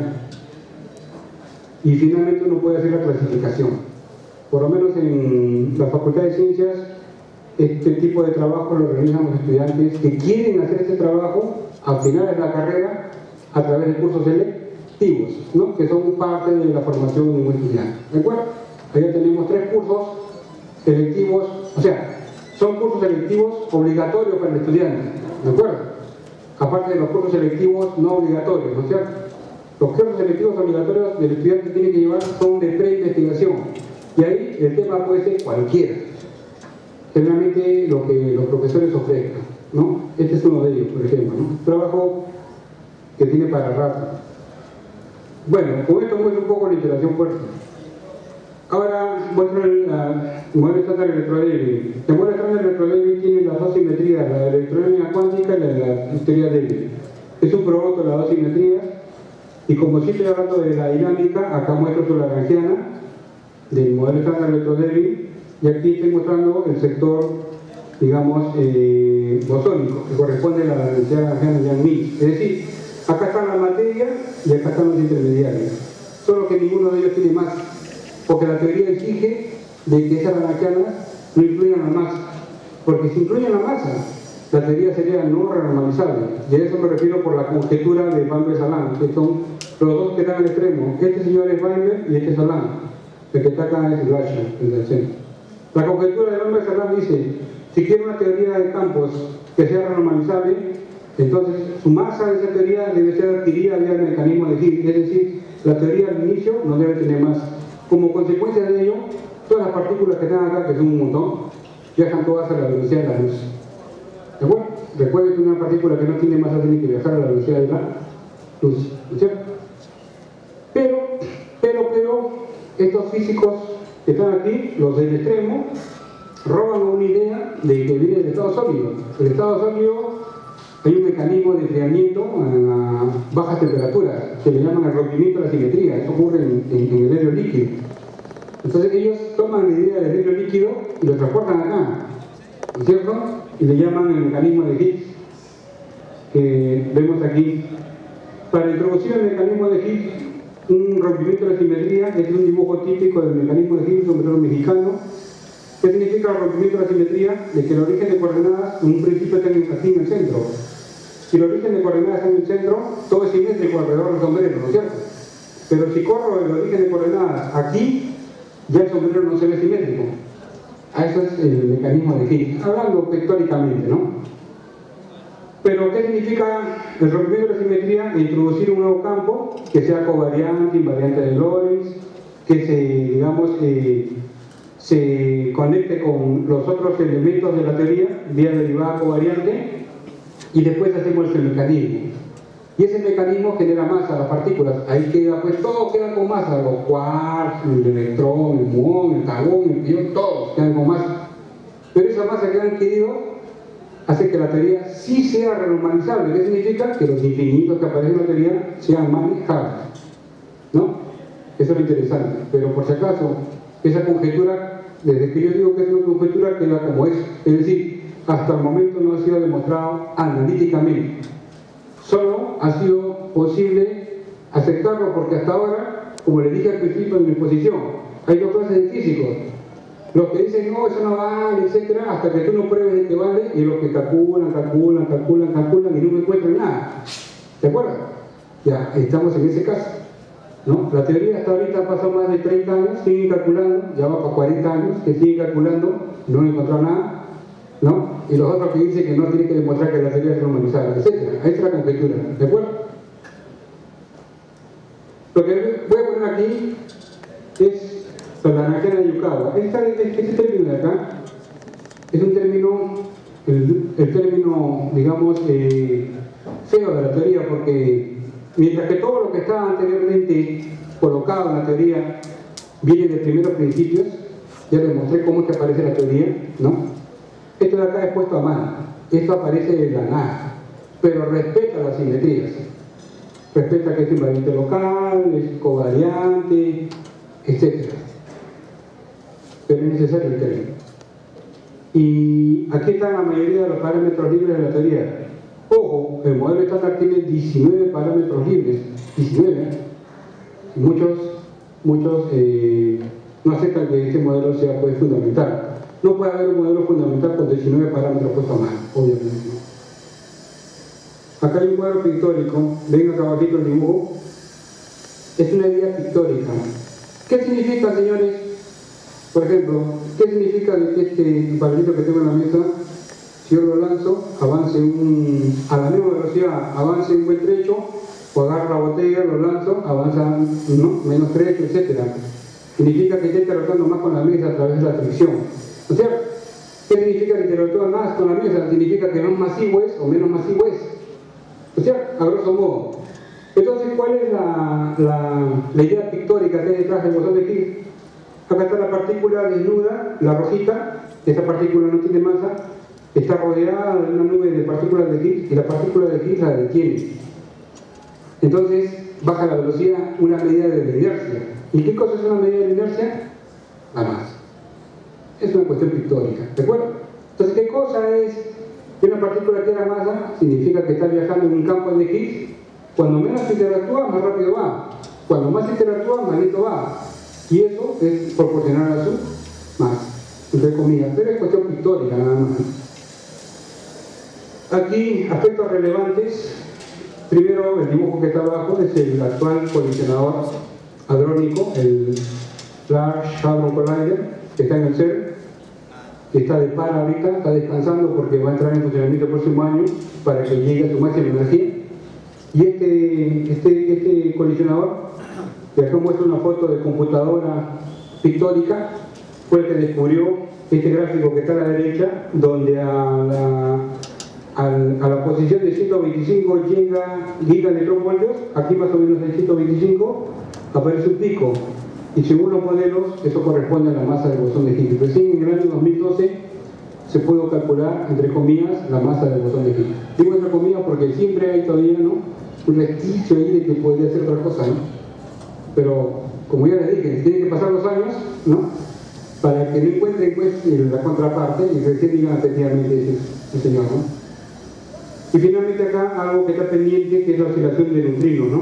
Y finalmente uno puede hacer la clasificación. Por lo menos en la Facultad de Ciencias, este tipo de trabajo lo realizan los estudiantes que quieren hacer este trabajo al final de la carrera a través de cursos selectivos, ¿no?, que son parte de la formación de un estudiante. ¿De acuerdo? Allá tenemos 3 cursos selectivos, o sea, son cursos selectivos obligatorios para el estudiante, ¿de acuerdo? Aparte de los cursos selectivos no obligatorios, ¿no es cierto? Los cursos selectivos obligatorios del estudiante tiene que llevar son de pre-investigación, y ahí el tema puede ser cualquiera, generalmente lo que los profesores ofrezcan, ¿no? Este es uno de ellos, por ejemplo, ¿no? Trabajo que tiene para rato. Bueno, con esto muestro un poco la interacción fuerte. Ahora muestro el modelo estándar electrodébil. El modelo estándar electrodébil tiene las 2 simetrías, la de la electrónica cuántica y la de la histeria débil. Es un producto de las 2 simetrías, y como sí estoy hablando de la dinámica, acá muestro su lagrangiana del modelo estándar electrodébil, y aquí estoy mostrando el sector, digamos, bosónico, que corresponde a la densidad lagrangiana de Yang-Mills. Es decir, acá está la materia y acá están los intermediarios, solo que ninguno de ellos tiene masa, porque la teoría exige de que esas lagrangianas no incluyan la masa, porque si incluyen la masa, la teoría sería no renormalizable, y a eso me refiero por la conjetura de Weinberg-Salam, que son los 2 que están al extremo. Este señor es Weinberg y este es Salam, el que está acá es Glashow, el del centro. La conjetura de Weinberg-Salam dice, si quiere una teoría de campos que sea renormalizable, entonces su masa de esa teoría debe ser adquirida vía el mecanismo de Higgs, es decir, la teoría al inicio no debe tener masa. Como consecuencia de ello, todas las partículas que están acá, que son un montón, viajan todas a la velocidad de la luz. ¿De acuerdo? Recuerden que una partícula que no tiene masa tiene que viajar a la velocidad de la luz, ¿no es cierto? Pero, estos físicos que están aquí, los del extremo, roban una idea de que viene del estado sólido. El estado sólido hay un mecanismo de enfriamiento a bajas temperaturas, que le llaman el rompimiento de la simetría. Eso ocurre en el helio líquido. Entonces ellos toman la idea del helio líquido y lo transportan acá, ¿no es cierto? Y le llaman el mecanismo de Higgs, que vemos aquí. Para introducir el mecanismo de Higgs, un rompimiento de la simetría, este es un dibujo típico del mecanismo de Higgs, un sombrero mexicano. ¿Qué significa el rompimiento de la simetría? De que el origen de coordenadas en un principio está aquí en el centro. Si el origen de coordenadas está en el centro, todo es simétrico alrededor del sombrero, ¿no es cierto? Pero si corro el origen de coordenadas aquí, ya el sombrero no se ve simétrico. Eso es el mecanismo de Higgs, hablando pictóricamente, ¿no? Pero ¿qué significa el rompimiento de la simetría? Introducir un nuevo campo que sea covariante, invariante de Lorentz, que se conecte con los otros elementos de la teoría, vía derivada covariante, y después hacemos el mecanismo. Y ese mecanismo genera masa a las partículas. Ahí queda, pues todo queda con masa, los quarks, el electrón, el muón, el carbón, el pión, todos quedan con masa. Pero esa masa que han adquirido hace que la teoría sí sea renormalizable. ¿Qué significa? Que los infinitos que aparecen en la teoría sean manejables, ¿no? Eso es lo interesante. Pero por si acaso, esa conjetura, desde que yo digo que es una conjetura, queda como es. Es decir, hasta el momento no ha sido demostrado analíticamente. Solo ha sido posible aceptarlo porque hasta ahora, como les dije al principio en mi exposición, hay dos clases de físicos. Los que dicen, no, eso no vale, etcétera, hasta que tú no pruebes de que vale, y los que calculan y no encuentran nada. ¿De acuerdo? Ya, estamos en ese caso, ¿no? La teoría hasta ahorita ha pasado más de 30 años, siguen calculando, ya va para 40 años, que siguen calculando, no han encontrado nada, ¿no? Y los otros que dicen que no tienen que demostrar que la teoría es normalizada, etcétera. Ahí está la conjetura, ¿de acuerdo? Lo que voy a poner aquí es la energía de Yukawa. Este término de acá es un término, el término, digamos, feo de la teoría, porque mientras que todo lo que estaba anteriormente colocado en la teoría viene de primeros principios, ya les mostré cómo es que aparece la teoría, ¿no? Esto de acá es puesto a mano, esto aparece de la nada, pero respeta las simetrías, respeta que es invariante local, es covariante, etc. Pero es necesario el término. Y aquí están la mayoría de los parámetros libres de la teoría. Ojo, el modelo estándar tiene 19 parámetros libres, 19. Muchos no aceptan que este modelo sea pues, fundamental. No puede haber un modelo fundamental con 19 parámetros puestos a mano, obviamente. Acá hay un cuadro pictórico, ven acá abajito el dibujo. Es una idea pictórica. ¿Qué significa, señores? Por ejemplo, ¿qué significa que este papelito que tengo en la mesa, si yo lo lanzo, avance a la misma velocidad, avance un buen trecho, o agarro la botella, lo lanzo, avanza menos trecho, etc. Significa que esté interactuando más con la mesa a través de la fricción. O sea, ¿qué significa que interactúa más con la mesa? Significa que más masivo es o menos masivo es. O sea, a grosso modo. Entonces, ¿cuál es la idea pictórica que hay detrás del bosón de Higgs? Acá está la partícula desnuda, la rosita, esa partícula no tiene masa, está rodeada de una nube de partículas de Higgs y la partícula de Higgs la detiene. Entonces, baja la velocidad, una medida de la inercia. ¿Y qué cosa es una medida de inercia? La masa. Es una cuestión pictórica, ¿de acuerdo? Entonces, ¿qué cosa es que una partícula tenga masa? Significa que está viajando en un campo de Higgs. Cuando menos interactúa, más rápido va. Cuando más interactúa, más lento va. Y eso es proporcional a su masa, entre comillas, pero es cuestión pictórica nada más. Aquí, aspectos relevantes. Primero, el dibujo que está abajo es el actual colisionador hadrónico, el Large Hadron Collider, que está en el CERN, que está de para ahorita, está descansando porque va a entrar en funcionamiento el próximo año para que llegue a su máxima energía. Y este colisionador, que acá muestra una foto de computadora pictórica, fue el que descubrió este gráfico que está a la derecha, donde a la posición de 125 gigaelectronvoltios, aquí más o menos en 125, aparece un pico. Y según los modelos, eso corresponde a la masa del bosón de Higgs. Recién en el año 2012 se pudo calcular, entre comillas, la masa del bosón de Higgs. Digo entre comillas porque siempre hay todavía, ¿no?, un resquicio ahí de que podría ser otra cosa, ¿no? Pero, como ya les dije, tienen que pasar los años, ¿no?, para que no encuentren pues la contraparte y recién digan efectivamente ese señor, ¿no? Y finalmente acá algo que está pendiente, que es la oscilación de neutrinos, ¿no?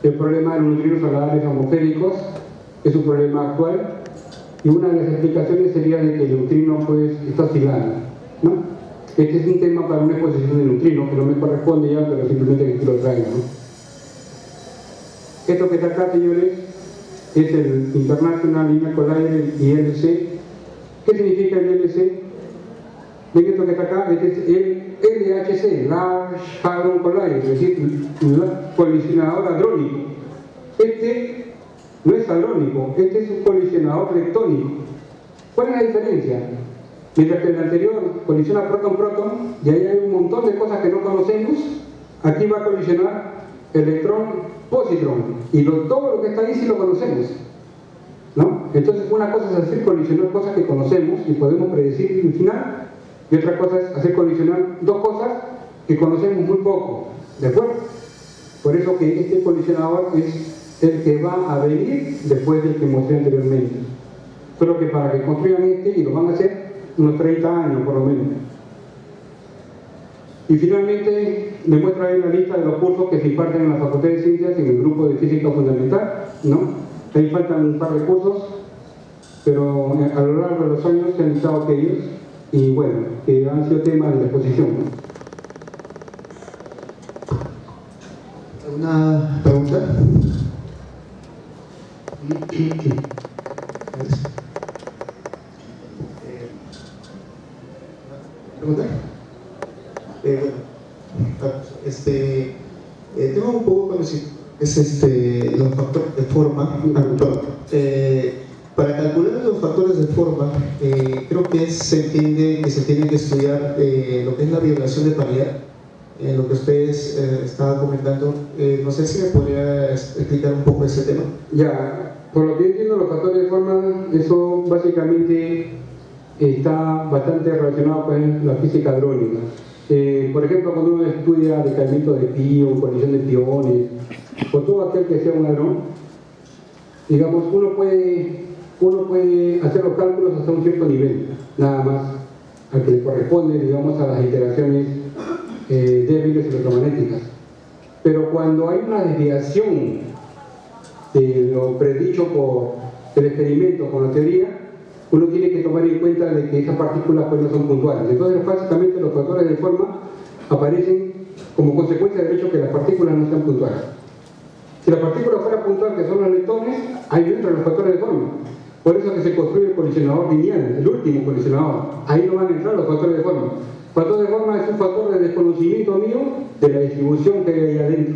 El problema de los neutrinos solares atmosféricos es un problema actual y una de las explicaciones sería de que el neutrino pues está oscilando, ¿no? Este es un tema para una exposición de neutrinos que no me corresponde ya, pero simplemente que lo traiga, ¿no? Esto que está acá, señores, es el International Linear Collider, ILC. ¿Qué significa el ILC? Ven esto que está acá, este es el LHC, Large Hadron Collider, es decir, un colisionador hadrónico. Este no es hadrónico, este es un colisionador leptónico. ¿Cuál es la diferencia? Mientras que el anterior colisiona protón-protón, y ahí hay un montón de cosas que no conocemos, aquí va a colisionar electrón-positrón, y todo lo que está ahí sí lo conocemos, ¿no? Entonces una cosa es hacer colisionar cosas que conocemos y podemos predecir el final, y otra cosa es hacer colisionar dos cosas que conocemos muy poco, ¿de acuerdo? Por eso que este colisionador es el que va a venir después del que mostré anteriormente. Solo que para que construyan este, y lo van a hacer unos 30 años por lo menos. Y finalmente me muestra ahí la lista de los cursos que se imparten en la Facultad de Ciencias en el grupo de Física Fundamental, ¿no? Ahí faltan un par de cursos, pero a lo largo de los años se han listado aquellos y bueno, que han sido temas de la exposición, ¿no? ¿Alguna pregunta? ¿Pregunta? Tengo un poco conocido, es los factores de forma. Para calcular los factores de forma, creo que se entiende que se tiene que estudiar lo que es la violación de paridad, lo que ustedes estaban comentando. No sé si me podría explicar un poco ese tema. Ya, por lo que entiendo, los factores de forma, eso básicamente está bastante relacionado con la física hadrónica. Por ejemplo, cuando uno estudia decaimiento de pion, colisión de piones, o todo aquel que sea un hadrón, digamos, uno puede hacer los cálculos hasta un cierto nivel, nada más, al que le corresponde, digamos, a las interacciones débiles electromagnéticas. Pero cuando hay una desviación de lo predicho por el experimento con la teoría, uno tiene que tomar en cuenta de que esas partículas pues no son puntuales. Entonces, básicamente, los factores de forma aparecen como consecuencia del hecho que las partículas no sean puntuales. Si la partícula fuera puntual, que son los leptones, ahí entran los factores de forma. Por eso que se construye el colisionador lineal, el último colisionador. Ahí no van a entrar los factores de forma. El factor de forma es un factor de desconocimiento mío de la distribución que hay ahí adentro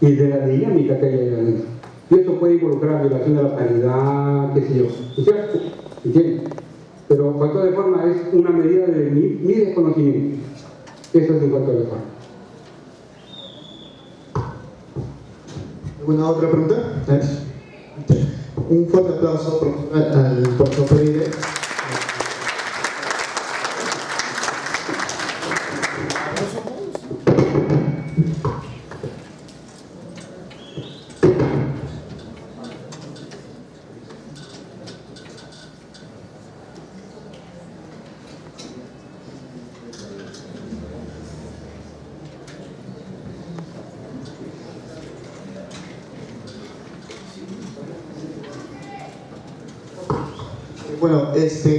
y de la dinámica que hay ahí adentro. Y esto puede involucrar violación de la paridad, qué sé yo. ¿Cierto? ¿Entiendes? Pero el factor de forma es una medida de mi desconocimiento. Eso es un factor de forma. ¿Alguna otra pregunta? Un fuerte aplauso al profesor Pereira. Bueno,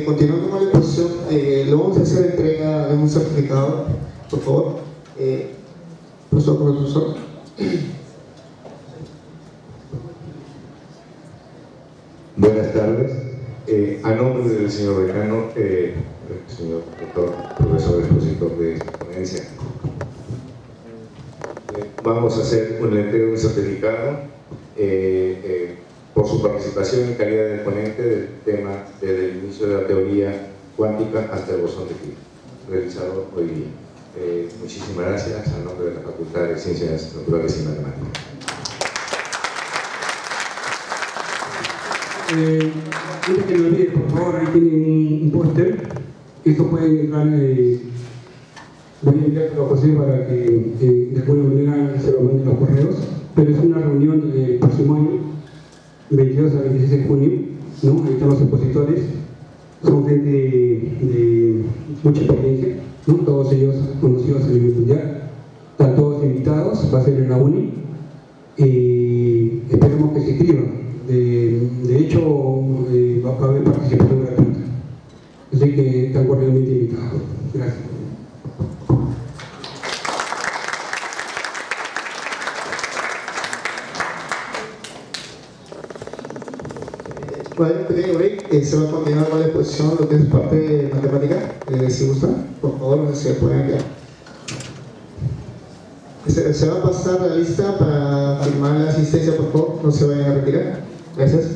continuando con la exposición, le vamos a hacer entrega de un certificado, por favor. Profesor. Buenas tardes. A nombre del señor decano, señor doctor, profesor expositor de esta ponencia, vamos a hacer una entrega de un certificado por su participación en calidad de ponente del tema desde el inicio de la teoría cuántica hasta el bosón de Higgs, realizado hoy día. Muchísimas gracias a nombre de la Facultad de Ciencias Naturales y Matemáticas. Antes que me olvide, por favor, ahí tienen un póster. Esto puede entrar, voy a enviárselo a José para que después de manera se lo manden los correos, pero es una reunión del próximo año, 22 a 26 de junio, ¿no? Ahí están los expositores, son gente de mucha experiencia, ¿no? Todos ellos conocidos a nivel mundial, están todos invitados, va a ser en la UNI, y esperemos que se inscriban. De hecho, va a haber participación gratuita, así que están cordialmente invitados. Gracias. Bueno, un pequeño break, se va a continuar con la exposición, lo que es parte de matemática, si gustan, por favor, se pueden enviar. Se va a pasar la lista para firmar la asistencia, por favor, no se vayan a retirar. Gracias.